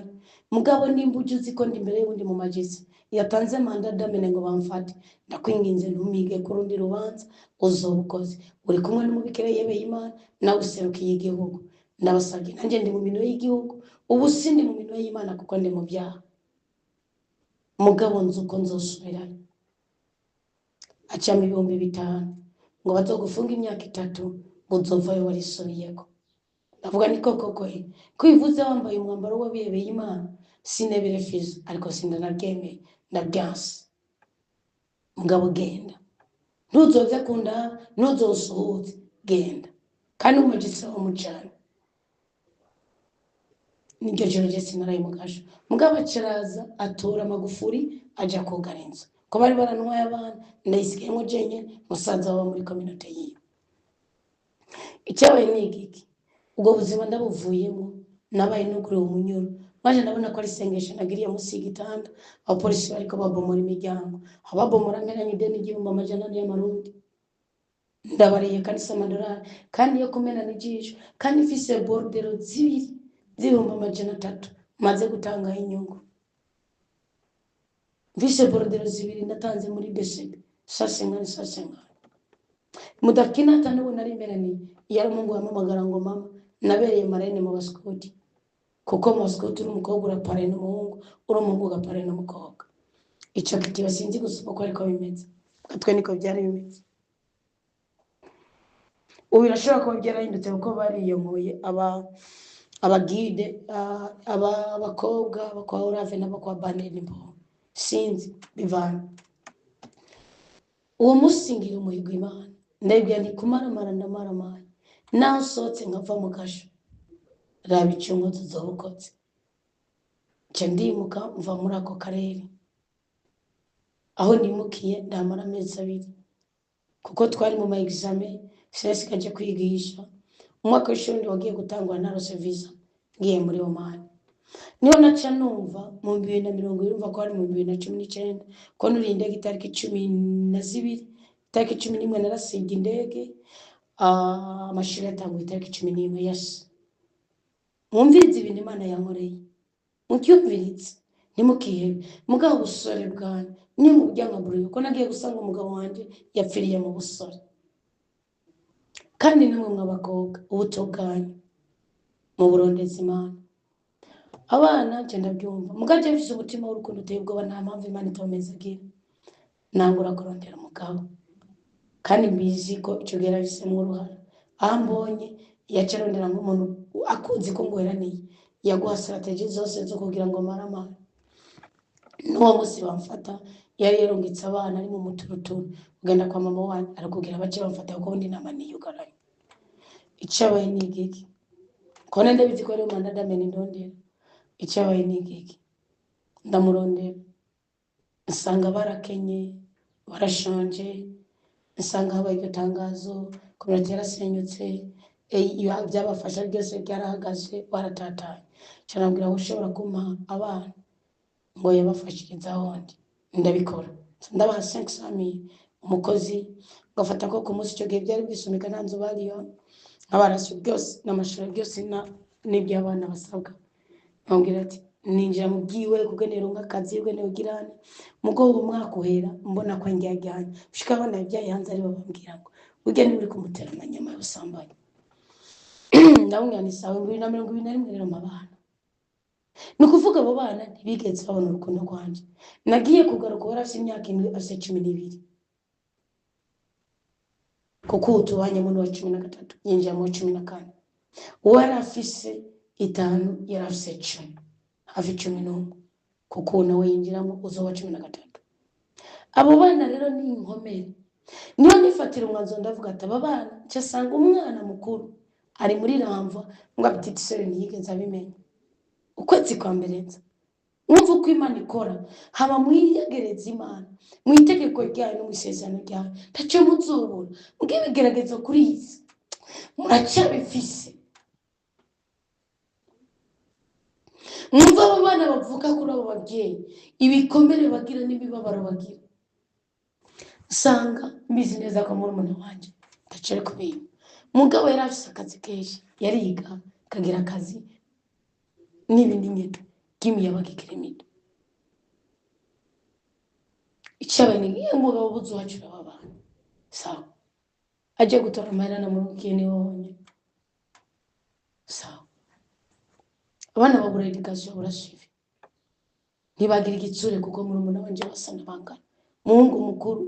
mugabo nimbuje uziko ndi imbere y'undi mu magistra yatanze manda damene ngo bamfate ndakwinginze ntumige ku rundi rubanza uzobukoze uri kumwe n'umubikira yebeye Imana nawe userukiye igihugu ndabasabye nanjye ndi mu mino y'igihugu ubu sindi mu mino y'Imana kuko ndi mu byaha mugabo nzuko nzosubirayo acama 5,000 ngo bazogufunga imyaka 3 uzovayo warisubiyeko ndavuga ni koko kwivuze wambaye umwambaro w'abiyebeye Imana sinebere fizo ariko sindanaryemeye ndabyanse mugabo genda ntuzoze kunda ntuzosuhuze genda kandi umugisa umucana niryo joro je sinaraye mugasho mugabo kiraza atora Magufuri aja kugara inzu ko bari barantwaye abana ndayisigayemo jenye musaza wa muri community yiwe icyabaye n'igiki ubwo buzima ndabuvuyemo nabaye no kuri umunyoro maje ndabona ko ari sengesho nagiriye musi y'igitanda abapolisi bariko babomora imiryango ababomora nteranye ideni 1,100 y'amarundi ndabariye kandi $100 kandi yo kumena n'ijisho kandi ifise bordero zibiri z'ibihumbi 300 maze gutanga inyungu. Mfise bordero zibiri natanze muri DCB sasa mudakina hata n'ubu nari imbere ni yari Mungu yamamagara ngo mama nabereye marene mu baskoti kuko mu baskoti uri umukobwa urapare n'umuhungu uri umuhungu ugapare n'umukobwa. Ico kitiba sinzi gusoma ko ariko bimeze katwe niko byari bimeze. Ubu birashobora kuba byarahindutse kuko bariyomoye abagide abakobwa bakwa Orave n'abakwa Baneri mbo sinzi bivana. Uwo musingira umuhigo Imana ndabwira ndi kumaramara ndamaramara naho sotse nkava mu kasho raba icyungo tuzobukotse nca ndimuka mva muri ako karere aho nimukiye ndamara amezi 2 kuko twari mu ma examen sese kaje kwigisha umwaka w'ishuri wagiye gutangwa na rose visa ngiye muri Oman. Niho naca numva mu 2020 urumva ko ari mu 2019 ko nurinde itariki 12 itariki 11 narasiga indege amashuri yatanguye itariki 11 yes. Mwumvirize ibintu Imana yankoreye mucyumvirize nimukihebe mugabo busore bwanyu ni mu byangaburiye ko nagiye gusanga umugabo wanje yapfiriye mu busore kandi namwe mwabakobwa ubuto bwanyu mu burondezi Imana abana nje ndabyumva mugaje bifise umutima w'urukundo uteye ubwoba nta mpamvu Imana itomeze agira nangura kurondera umugabo kandi mbizi ko ico gera bise mu ruhara ambonye yacerondera nk'umuntu akuzi ko ngweraniye yaguha strategy zose zo kugira ngo maramara n'uwo musi bamfata yari yarungitse abana ari mu muturuturu ugenda kwa mama wanyu arakubwira bace bamfata kuko ndi namani yugaranye icabaye n'igiki kone ndabizi ko ari umwana ndamene ndondera icabaye n'igiki ndamurondera nsanga barakenye barashonje nsanga habaye iryo tangazo community yarasenyutse byabafasha byose byarahagaze baratatanye canambwira ngo ushobora kumpa abana ngo yabafashiriza hondi ndabikora ndabaha 500,000 umukozi ngafata ko ku munsi cyo gihe byari bisumika nanzo bariyo abarasyo byose n'amashuri byose n'ibyo abana basabwa ambwira ati ninjira mu byiwe kugenera akazi ugene ugirane mugobo mwakuhera mbona ko njyajyanye ushika abana byaye hanze ari babambwira ngo ugene uri kumutera amanyama y'usambanye ndabunga ni sawa 2021 rero mabana nukuvuga abo bana ntibigeze babona urukundo rwanje nagiye kugaruka warafite imyaka 12 kuko tubanye mu wa 13 yinjira mu 14 warafise 5 yarafise 10 hafi 11 kuko nawe yinjiramo uzo wa 13 abo bana rero ni inkomere niyo nifatira umwanzo ndavuga ati aba bana cyasanga umwana mukuru ari muri ramva ngo abititi sere niyigeze abimenya ukwezi kwa mberenza umva uko Imana ikora haba mwiyegereza Imana mwitegeko ryayo no musezerano ryayo tacho muzubura mugibigerageza kuri isi muracha bifise mwumva abo bana bavuga kuri abo babyeyi ibikomere bagira n'ibibabaro bagira sanga mbizi neza ko muri umuntu wanje tacere kubiba mugabo yarafise akazi kenshi yariga kagira akazi n'ibindi nyine kimi yabagikiremito icabane umugabo buzuhacura abana sawa aje gutora amahera na murukene wonye sawa abana babura education burashive ntibagira igitsure kuko muri umuntu wanje basana bangana muhungu mukuru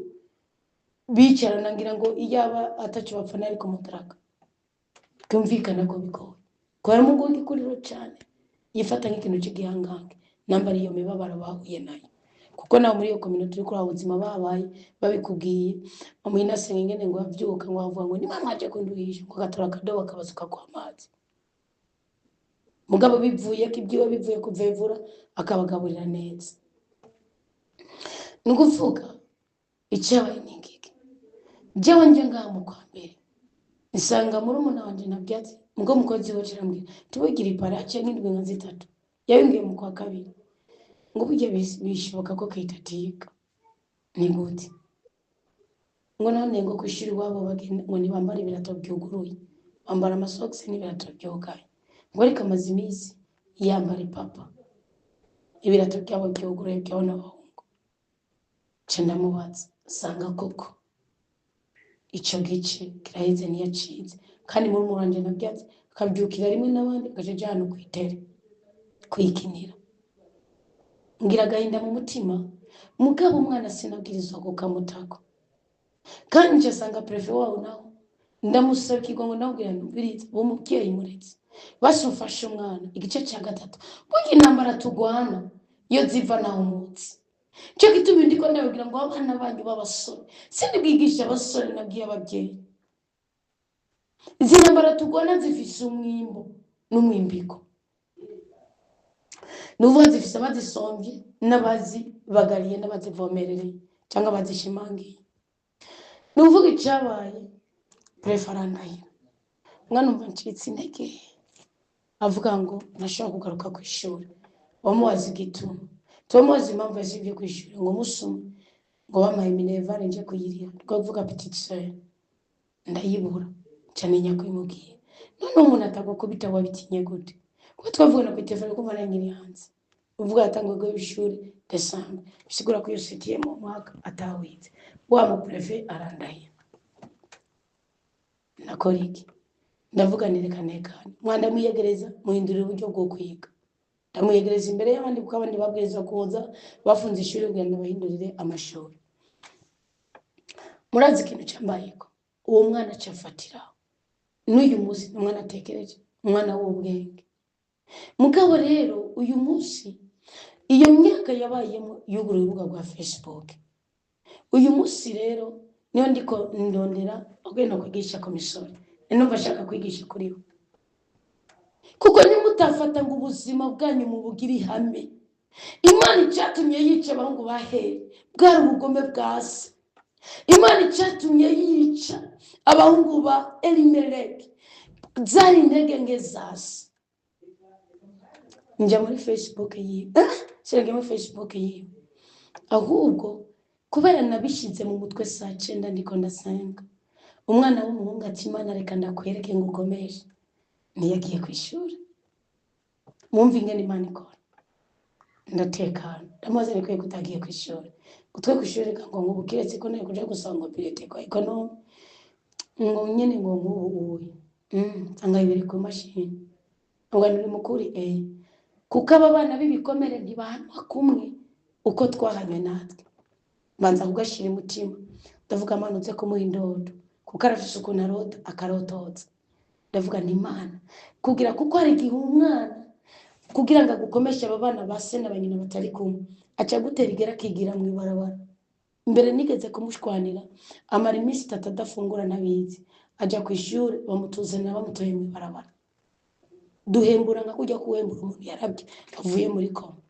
bicarana ngira ngo iyaba atacu bapfana ariko mutaraka kumvikana ko bigoye kwara mu ngogi kuriro cyane yifata nk'ikintu cy'igihangange namba ariyo mibabaro bahuye nayo kuko nawe muri iyo community uri kuri ubuzima babaye babikubwiye amwina sengene ngo avyuka ngo avuga ngo ni mama aje kunduhisha ko gatora kadoba kabazuka kwa amazi mugabo bivuye ko ibyiwe bivuye kuvevura akabagaburira neza nukuvuga icyabaye n'ingiki jewe nje ngamu kwa mbere nisanga muri umuntu wanje nabyatsi mugo mukozi wo cirambwira tubigira iparace n'indwi nka 3 yabingiye mu kwa kabiri ngo bijye bishoboka ko kayitatiga ni gute ngo none ngo kwishuri wabo bagenda ngo nibambara ibirato byuguruye, bambara amasogisi n'ibirato byugaye, ngo ariko amaze iminsi yambara ipapa ibirato byabo byuguruye byabo n'abahungu. Nca ndamubaza sanga koko ico gice kiraheze niyacitse, kandi muri muranje nabyatse akabyukira rimwe n'abandi agaca ajana kwitere kwikinira. Ngira agahinda mu mutima, mugabo umwana sinabwirizwa kukamutako. Kandi nje sanga prefe wawe naho ndamusakirwa ngo nabwira nubiriza bo mubyeyi muretse basufashe umwana. Igice cya gatatu kuko intambara tugwana iyo ziva naho umutsi, cyo gituma ndiko ndabwira ngo abana banyu b'abasore sindibwigisha abasore, nabwiye ababyeyi izi ntambara tugwana zifise umwimbo n'umwimbiko, nuvuga zifise abazisombye n'abazibagariye n'abazivomerereye cyangwa abazishimangiye. Nuvuga icyabaye preferandahira umwana umva ncitse intege, avuga ngo nashobora kugaruka ku ishuri. Wamubaza igituma, tumubaza impamvu yasivye ku ishuri, ngo musuma ngo bamaye Minerval nje kuyiriha, twavuga petite sœur ndayibura cyamenya ko imubwiye. None umuntu atagukubita wabitinye gute? Kuko twavugana ku telefone ko mara nkiri hanze, uvuga atangwa go ishuri December, bisigura ko iyo sitiye mu mwaka atawize. Wa mu prefe arandahira nakora iki? Ndavuga nirekanekane mwanda muyegereza muhindurira uburyo bwo kwiga, ndamuyegereza imbere y'abandi kuko abandi babwiriza kuza bafunze ishuri kugenda bahindurire amashuri. Murazi ikintu cyambayeko uwo mwana cyafatira n'uyu munsi umwana atekereje, umwana w'ubwenge. Mugabo rero uyu munsi iyo myaka yabayemo yuguruye urubuga rwa Facebook, uyu munsi rero niyo ndiko ndondera ogenda kwigisha komisori, numva shaka kwigisha kuri we. Kuko nimutafata ngo ubuzima bwanyu mu bugira ihame, Imana icyatumye yica abahungu bahere bwari ubugome bwase. Imana icyatumye yica abahungu ba Elimeleki zari intege nke zase. Njya muri Facebook yiwe, sirenge muri Facebook yiwe, ahubwo kubera nabishize mu mutwe saa 9 ndiko ndasenga, umwana w'umuhungu ati Imana reka ndakwereke ngo ukomeshe, ntiyagiye ku ishuri. Mumva ingene Imana ikora, ndatekana ndamaze reka kutagiye ku ishuri, gutwe ku ishuri ngo ngubukiretse ko nayo kuja gusanga bilete kwa economy ngo nyene ngo ngubuye anga ibiri ku mashini ngo ndi mukuri kuko aba bana bibikomere ntibahanwa kumwe uko twahanywe natwe. Banza kugashira umutima, ndavuga manutse ko muri ndodo kuko arafise ukuntu arota akarototsa. Ndavuga ni Imana kugira kuko ari igihe umwana kugira ngo agukomeshe aba bana base n'abanyina batari kumwe aca gutera igera kigira mu ibarabara. Mbere nigeze kumushwanira amara iminsi 3 adafungura nabizi, aja ku ishuri bamutuzanira bamutoye mu ibarabara. Duhembura nka kujya kuhembura umuntu yarabye avuye muri koma.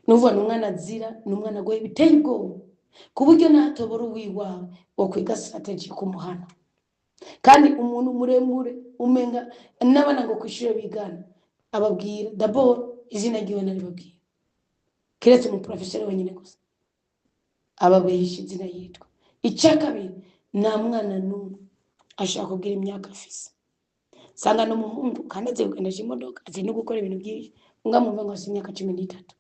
Nuvuga n'umwana azira, n'umwana goye biteye ubwoba ku buryo natobora uwiwawe wo kwiga strategy kumuhana. Kandi umuntu muremure umenga n'abana ngo kwishuri bigana ababwira d'abord izina ryiwe naribabwira, kiretse mu professeur wenyine gusa ababehisha izina yitwa. Icya kabiri nta mwana n'umwe ashaka kubwira imyaka afise, sanga no muhungu kandi azi kugendesha imodoka, azi no gukora ibintu byinshi, ungamumva ngo afise imyaka 13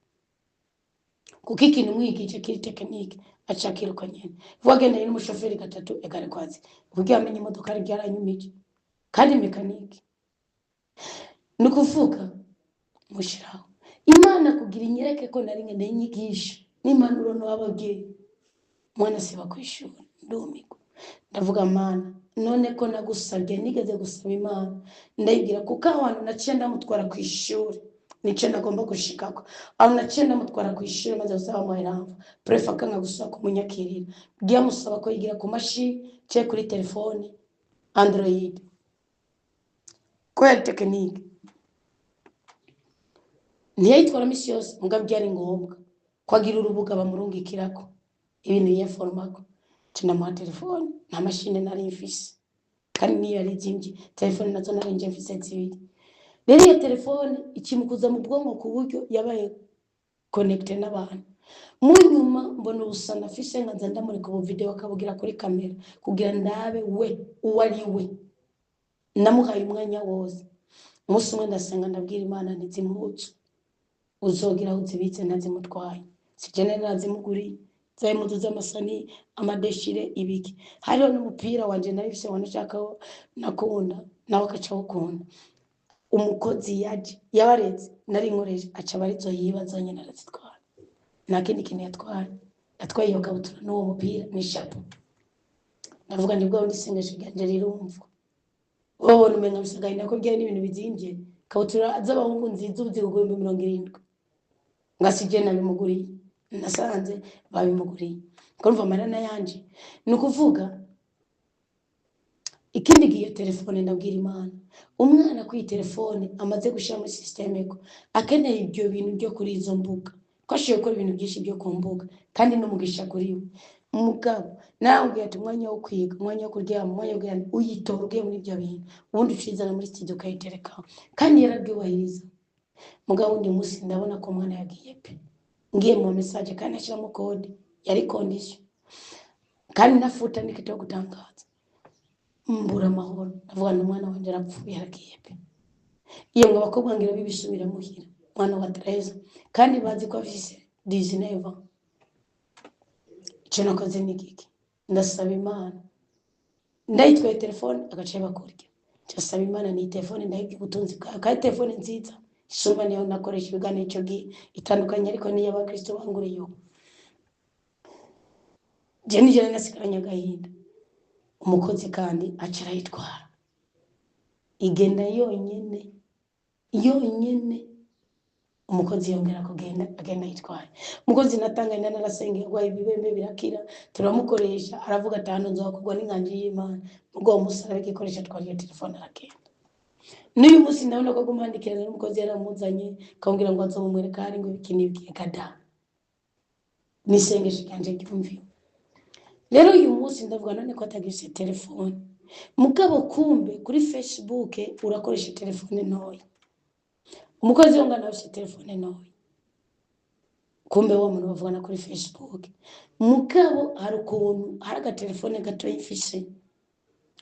kuko ikintu mwigice kiri tekinike acakira uko nyene. Vuga n'umushoferi gatatu egare kwazi kugira amenye imodoka ari byaranyumije kandi mekanike. Nukuvuga mushiraho Imana kugira inyereke ko nari ngende inyigisha n'impanuro no ababyeyi. Mwana siba kwishura ndumigo, ndavuga Mana none ko nagusabye nigeze gusaba Imana ndayibwira kuko abantu naciye ndamutwara ku ishuri nice nagomba gushikako, aho naciye ndamutwara ku ishuri maze gusaba mwayiramva prefa kanga gusaba kumunyakirira, giye musaba ko yigira ku mashini cye kuri telefone Android ko ya tekinike ntiyitwara misi yose. Mugabo byari ngombwa kwagira urubuga bamurungikirako ibintu yeformako tunamuha telefone nta mashini nari mfise kandi niyo yari zimvye telefone nazo nari nje mfise zibiri. Rero iyo telefone ikimukuza mu bwonko ku buryo yabaye connecte n'abantu mu nyuma mbona ubusana afise nkaza ndamurika ubu video akabugira kuri kamera kugira ndabe we uwari we namuhaye umwanya wose umunsi umwe ndasenga ndabwira Imana ntizimuzu uzogira aho uzibitse ntazimutwaye sijene nazimuguriye zaye muzu z'amasani amadeshire ibiki hariho n'umupira wanje narifise wanashakaho nakunda nawe akaca ukunda umukozi yaje yabaretse nari nkoreje aca barizo yibaza nyine arazitwara nta kindi kintu yatwaye iyo kabutura n'uwo mupira n'ishapo ndavuga ndibwo ndisengesho ryanje rirumva wowe numenga bisagaye nako byari n'ibintu bizimvye kabutura z'abahungu nziza ubuzigugo 70 ngasije nabimuguriye nasanze babimuguriye kumva marana yanje nukuvuga ikindi gihe telefone ndabwira Imana umwana kuri telefone amaze gushira muri systeme ko akeneye ibyo bintu byo kuri izo mbuga kwashiye gukora ibintu byinshi byo ku mbuga kandi n'umugisha kuri we umugabo nawe ugiye umwanya wo kwiga umwanya wo kuryama umwanya wo kugenda uyitora ugiye muri ibyo bintu ubundi ucizana muri studio ukayitereka kandi yarabwibahiriza mugabo undi munsi ndabona ko umwana yagiye pe ngiye mu message kandi ashiramo code yari condition kandi nafuta nikito gutangaza mbura amahoro ndavuga n'umwana wanje arapfuye yaragiye pe iyo ngo abakobwa ngira bibisubira muhira mwana wa Teresa kandi bazi ko afise 19 ans icyo nakoze n'igiki ndasaba Imana ndayitwaye telefone agace bakurya cyasaba Imana ni telefone ndayibye ubutunzi kandi telefone nziza isumba niyo nakoresha ibiganiro icyo gihe itandukanye ariko niyo abakristo banguriye je nije nasigaranye agahinda umukozi kandi acara yitwara igenda yonyene umukozi yongera kugenda agenda yitwaye umukozi natanganya narasengera ibibembe birakira turamukoresha aravuga atanu nzakugwa n'inganji y'Imana ubwo umusara bigikoresha twariye telefone arakenda n'uyu munsi ndabona ko gumandikira n'umukozi yaramuzanye kambwira ngo azomumwereka ari ngo bikini bikada nisengeshe kanje cyumviye rero uyu munsi ndavuga none ko atagise telefone mugabo kumbe kuri Facebook urakoresha telefone ntoya umukozi wongana afite telefone ntoya kumbe wo muntu bavugana kuri Facebook mugabo hari ukuntu hari agatelefone gato yifise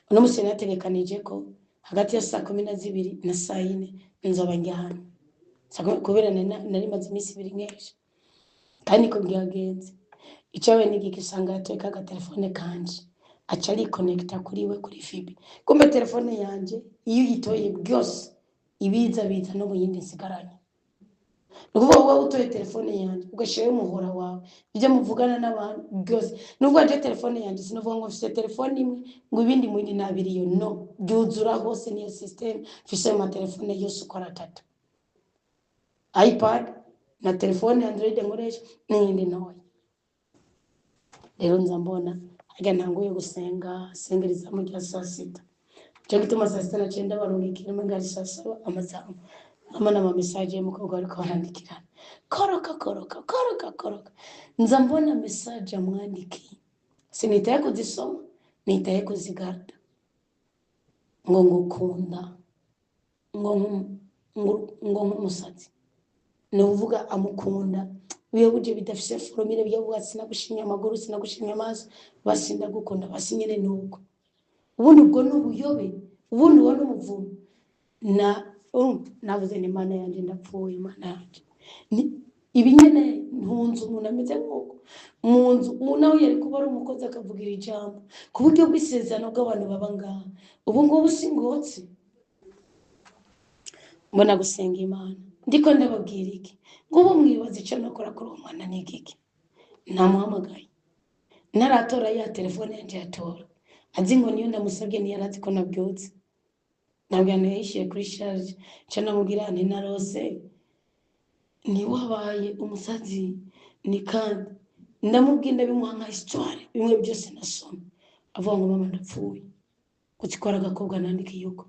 uno munsi nategekanije ko hagati ya saa 12 na saa 4 nzoba njyana kubera nari maze iminsi 2 nkeje kandi ko byagenze icyawe nigikisanga yateka agatelefone kanje aca ari connecta kuri we kuri fibi kumbe telefone yanje iyo yitoye byose ibiza no mu yindi sigaranye nukuvuga wowe utoye telefone yanje ugashirayo umuhora wawe bijya muvugana n'abantu byose nubwo aje telefone yanje sinovuga ngo mfise telefone imwe ngo ibindi mu yindi nabiriyo no byuzura hose niyo system mfise mu telefone yose ukora 3 iPad na telefone Android nkoresha n'indi ntoya rero nzambona aga ntanguye gusenga sengeriza mu gihe saa 6 cyo gituma saa 6 na 9 barungikira ngari saa 7 amazamu amana ama message y'umukobwa ariko barandikira koroka nzambona message amwandiki sinitaye kuzisoma nitaye kuzigarda ngo ngukunda ngo nk'umusazi nuvuga amukunda biyo buje bidafise foromire byo vuga sinagushimye amaguru sinagushimye amaso basinda gukunda basinyene nuko ubundi ubwo n'ubuyobe ubundi wo n'umuvumo na navuze ni Imana yanje ndapfuye Imana yanje ibinyene ntunzu umuntu ameze nk'uko munzu nawe yari kuba ari umukozi akavugira ijambo ku buryo bw'isezerano bw'abantu baba ngaha ubu ngubu singotse mbona gusenga Imana ndiko ndababwira iki ngubu mwibaza icyo nakora kuri uwo mwana n'igiki namuhamagaye naratora ya telefone yanje yatora azi ngo niyo ndamusabye ni yarazi ko nabyutse nabwana yishiye kuri charge cyane namubwira nti narose ni wabaye umusazi ni kandi ndamubwinda bimuha nka histoire bimwe byose nasoma avuga ngo mama ndapfuye kukikora gakobwa nandiki yuko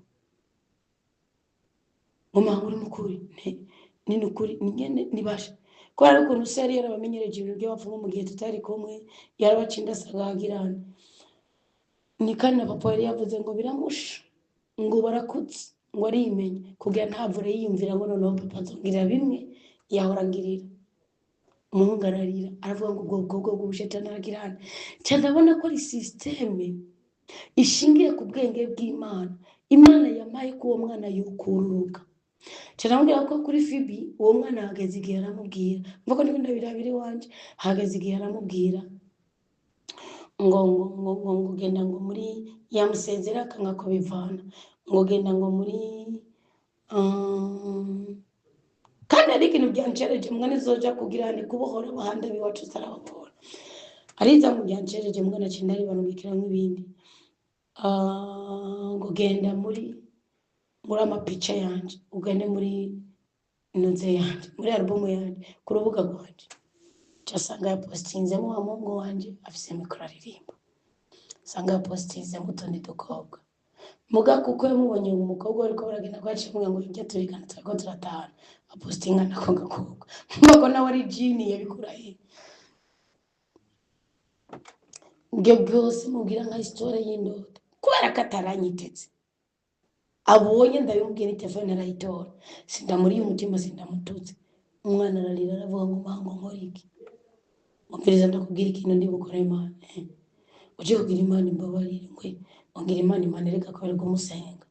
mama uri mukuri ni nukuri nyene nibasha ko ari ukuntu seri yarabamenyereje ibintu byo bapfumu mu gihe tutari kumwe yarabacinda sagagirana ni kandi na papa yari yavuze ngo biramusha ngo barakutse ngo arimenye kugira ntavure yiyumvira ngo noneho papa azongirira bimwe yahora ngirira umuhungu ararira aravuga ngo ubwo bwoko bw'ubushetani aragirana ndabona ko ari sisiteme ishingiye ku bwenge bw'Imana. Imana yamaye ko uwo mwana yokururuka. Cyarambwira ko kuri Fibi uwo mwana hageze igihe aramubwira mvuga ko ndabirabiri wanje hageze igihe aramubwira ngo genda ngo muri yamusezera akanga ko bivana ngo genda ngo muri kandi ari ikintu byancereje mwana izoja kugira ni kubohora abahanda biwacu zarabapfora ariza mu byancereje mwana cindari banubikira nk'ibindi ngo genda muri amapica yanje ugende muri intuze yanje muri album yanje ku rubuga rwanje cyasanga yapostinzemo wa mungu wanje afise mikoro aririmba sanga yapostinzemo utundi dukobwa muga kuko yamubonye umukobwa ariko baragenda kwacimwe ngo ijya turigana turako turatahana apostinga nako gakobwa mbako nawe ari jini yabikura he nge byose mubwira nka histoire y'indoto kubera kataranyitetse abonye ndabimubwira telefone arayitora sindamuri umutima sindamututse umwana ararira aravuga ngo mango nkoriki mupiriza ndakubwira ikintu ndi bukore Imana uje kugira Imana imbabarire ngwe ongira Imana reka ko ari gumusenga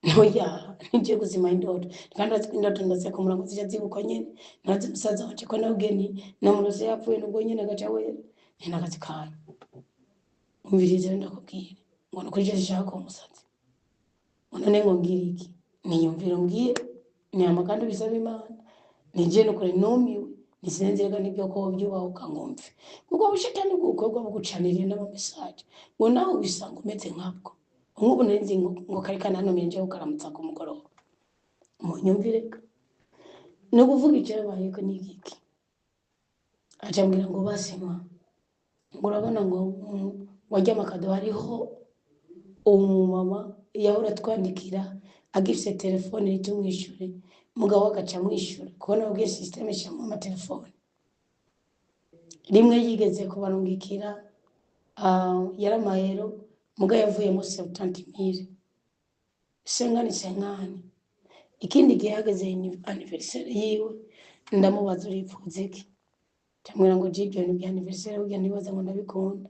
noya nije kuzima indoto kandi indoto ndase ko murango zija zibuko nyene nazi musaza wanje ko nawugeni namurose yapfuye nubwo nyene gaca we nakazi kayo umvirize ndakubwira ngo nukurije zishaka ko musaza none ngo ngira iki niyumvira mbwiye ni amakandi bisaba Imana nije no kuri nomiwe nisinziraga nibyo ko byubaho kangomve kuko bushetani gukorwa bugucanirira n'ama message ngo nawe bisanga umeze nkabwo nk'ubu nenzi ngo karikana hano menje ukaramutsa ku mugoroba mu nyumvireka no kuvuga icyo yabaye ko nigiki acambwira ngo basima ngo urabona ngo wajya makado hariho umumama yahora twandikira agifite telefone itumwishure mugabo agaca mwishura kubona ubwe system ishamo amatelefone rimwe yigeze kubarungikira yaramayero muga yavuyemo 70,000 sengani ikindi gihe hageze anniversary yiwe ndamubaza uripfuze iki cyamwira ngo jibyo ni anniversary ugiye nibaza ngo ndabikunda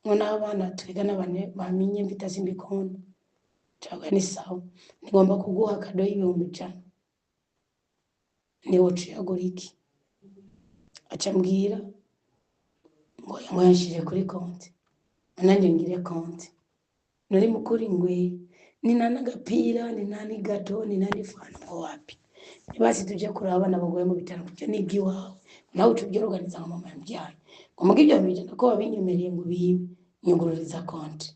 ngo n'abana twigana bane bamenye mfite simbikunda cyangwa ni sawa ngomba kuguha kado y'ibihumbi 100 niwo cyaguriki acambwira ngo yamwashije kuri konti nanjye ngire konti nari mukuri ngwe ni nana gapira ni nani gato ni nani fana ngo wapi nibasi tuje kuraba nabagoye mu bitaro byo nibwi wawe nawe ucubyorganiza nka mama yambyaye ngo mugibyo mbije nako babinyemereye ngo bibe nyugururiza konti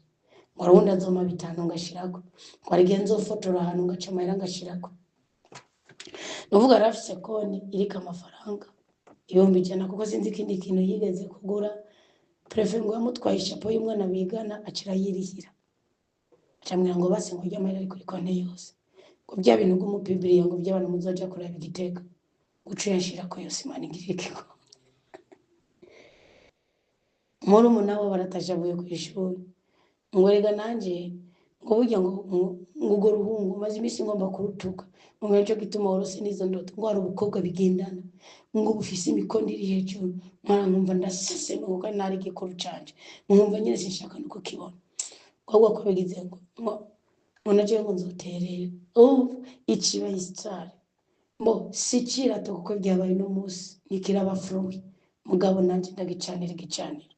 ngo rundi azoma 5 ngashirako ngo arigenzo fotora ahantu ngaca mahera ngashirako nuvuga rafise konti irika amafaranga 100 kuko sinzi ikindi kintu yigeze kugura prefe ngo yamutwaye ishapo y'umwana bigana acira yirihira acamwira ngo basi ngo ujya mahera kuri konti yose ngo bya bintu ngumupibiriye ngo by'abantu muzoja kuraba igiteka guca yashira ko yose Imana ingirike ko muri umunawe baratashavuye ku ishuri ngo rega nanje ngo burya ngo ugo ruhungu maze imisi ngomba kurutuka ngo cyo gituma worose nizo ndoto ngo ari ubukobwa bigendana ngo bufise imikondo iri hejuru mara nkumva ndasese ngo kandi nari gikuru canje nkumva nyine sinshaka nuko kibona kwagwa ko bigize ngo naje ngo nzoterera ikiba histoire mbo sikira to kuko byabaye no musi nikiraba fruit mugabo nanje ndagicanira gicanira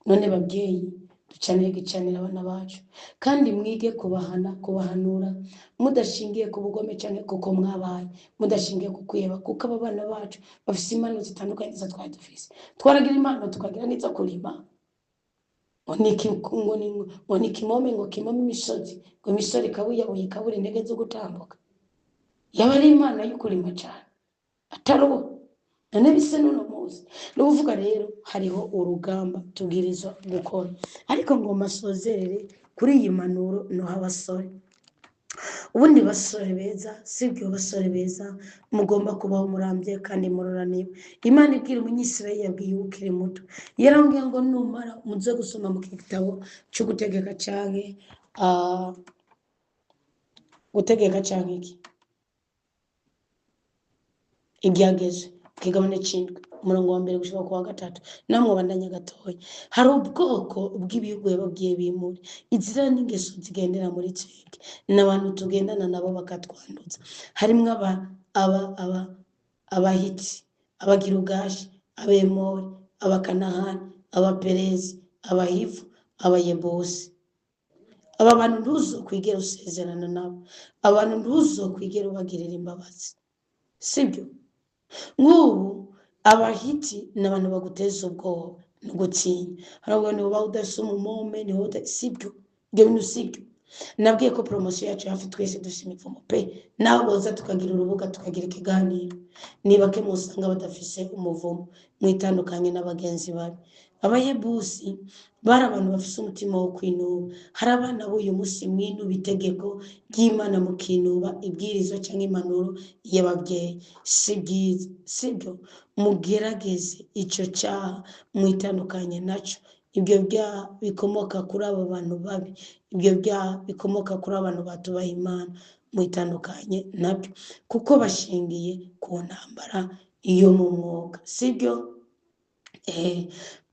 none babyeyi ducanire gicanira abana bacu kandi mwige kubahanura mudashingiye ku bugome cyane kuko mwabaye mudashingiye ku kweba kuko aba bana bacu bafise impano zitandukanye za twadufise twaragira impano tukagira n'izo kurima ngo nikimome ngo kimome imisozi ngo imisori kabuyabuye kaburi intege zo gutambuka yaba ari imana y'ukurima cyane atarubo none bise nuno muzi no kuvuga rero hariho urugamba tubwirizwa gukora ariko ngo masozerere kuri iyi manuro no habasore ubundi basore beza sibyo basore beza mugomba kubaho murambye kandi muroraniwe Imana ibwira umunyisirayeli yabwiye ukiri muto yarambwiye ngo numara muze gusoma mu gitabo cyo gutegeka canke gutegeka canke iki ibyageze ikigabane c'indwi umurongo wa mbere gushika ku wa gatatu namwe bandanya gatoya. Hari ubwoko bw'ibihugu babwiye bimuri izira n'ingeso zigendera muri twebwe n'abantu tugendana nabo bakatwanduza, harimwo abahiti, abagirugashi, abemori, abakanahani, abaperezi, abahivu, abayebusi. Aba bantu ntuzokwigera usezerana nabo, abantu ntuzokwigera ubagirira imbabazi, sibyo? Nk'ubu abahiti n'abantu baguteza ubwoba no gutinya, hari abantu baba udasa umumome niho sibyo, ibyo bintu sibyo. Nabwiye ko promosiyo yacu hafi twese dufite imivumo pe, nawe boza tukagira urubuga tukagira ikiganiro, niba ke musanga badafise umuvumo mwitandukanye n'abagenzi babi. Abayebusi bari abantu bafise umutima wo kwinuba, hari abana b'uyu munsi mwinuba itegeko ry'Imana mukinuba ibwirizo cyangwa impanuro y'ababyeyi, si byiza, sibyo? Mugerageze ico cyaha mwitandukanye naco, ibyo byaha bikomoka kuri abo bantu babi, ibyo byaha bikomoka kuri abantu batubaha Imana, mwitandukanye nabyo kuko bashingiye ku ntambara iyo mu mwuga, sibyo?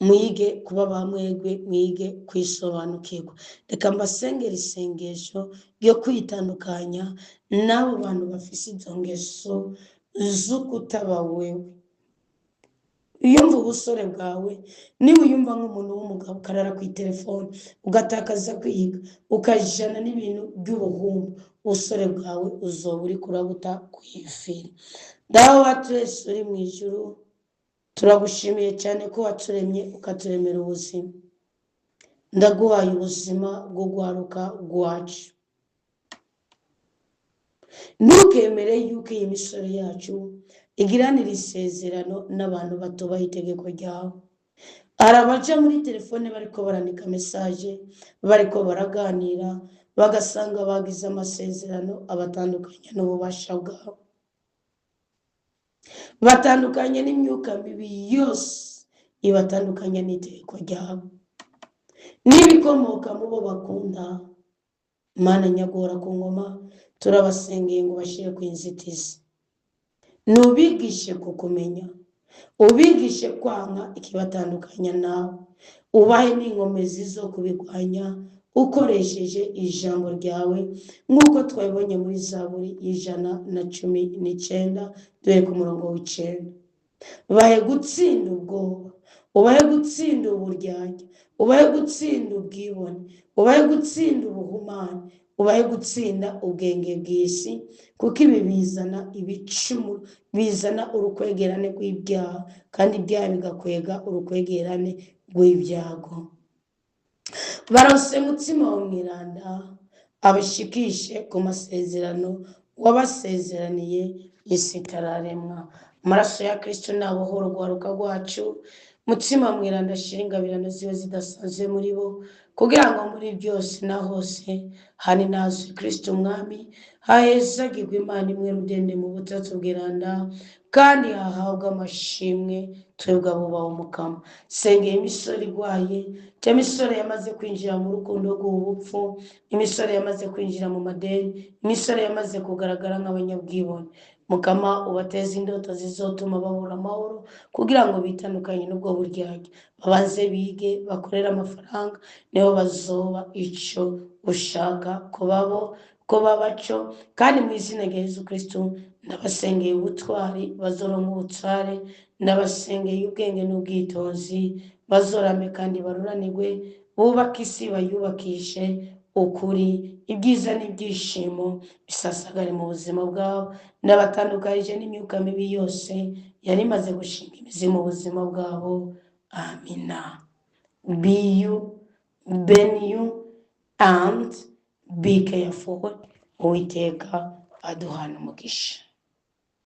Mwige kuba bamwegwe, mwige kwisobanukirwa. Reka mbasengera isengesho ryo kwitandukanya n'abo bantu bafise izo ngeso zo kutaba wewe. Uyumva ubusore bwawe, niba uyumva nk'umuntu w'umugabo ukarara ku telefone ugatakaza kwiga ukajana n'ibintu by'ubuhumbu, ubusore bwawe uzoba uri kurabuta kwifira. Dawe wa twese uri mu ijuru, turagushimiye cyane ko waturemye ukaturemera ubuzima. Ndaguhaye ubuzima bwo guharuka rwacu. Ntukemere yuko iyi misoro yacu igiranira isezerano n'abantu batubaha itegeko ryawe. Arabaja muri telefone bariko barandika message, bariko baraganira, bagasanga bagize amasezerano abatandukanye n'ububasha bwawe, batandukanye n'imyuka mibi yose ibatandukanye n'itegeko ryawe, n'ibikomoka mu bo bakunda. Mana nyagora ku ngoma, turabasengeye ngo bashire ku inzitizi, nubigishe kukumenya, ubigishe kwanka ikibatandukanya nawe, ubahe n'inkomezi zo kubigwanya ukoresheje ijambo ryawe, nk'uko twabibonye muri Zaburi 119 duhere ku murongo w'9. Ubahe gutsinda ubwoba, ubahe gutsinda uburyarya, ubahe gutsinda ubwibone, ubahe gutsinda ubuhumane, ubahe gutsinda ubwenge bw'isi, kuko ibi bizana ibicumuro, bizana urukwegerane rw'ibyaha, kandi ibyaha bigakwega urukwegerane rw'ibyago. Barose mutima wo mwiranda, abashikishe ku masezerano wabasezeraniye isi itararemwa. Amaraso ya Kristo nabohora urwaruka rwacu, mutima mwiranda shira ingabirano ziwe zidasanzwe muri bo, kugira ngo muri byose na hose hani nazo Kristo umwami hahezagirwa Imana imwe rudende mu butatu bw'iranda, kandi hahabwa amashimwe twebwe abubaha umukama. Sengeye imisore igwaye, cyangwa imisore yamaze kwinjira mu rukundo rw'ubupfu, imisore yamaze kwinjira mu madeni, imisore yamaze kugaragara nk'abanyabwibone. Mukama ubateze indoto zizotuma babura amahoro, kugira ngo bitandukanye n'ubwo buryarya, babanze bige bakorera amafaranga, niho bazoba ico ushaka ko babaco. Kandi mu izina rya Yesu Kristo ndabasengeye ubutwari, bazoronka ubutware, ndabasengeye ubwenge n'ubwitonzi, bazorame kandi baruranirwe, bubaka isi bayubakishe ukuri, ibyiza n'ibyishimo bisasagare mu buzima bwabo. Ndabatandukanije n'imyuka mibi yose yari imaze gushinga imizi mu buzima bwabo. Amina. Be you, and be careful. Uwiteka aduhana umugisha.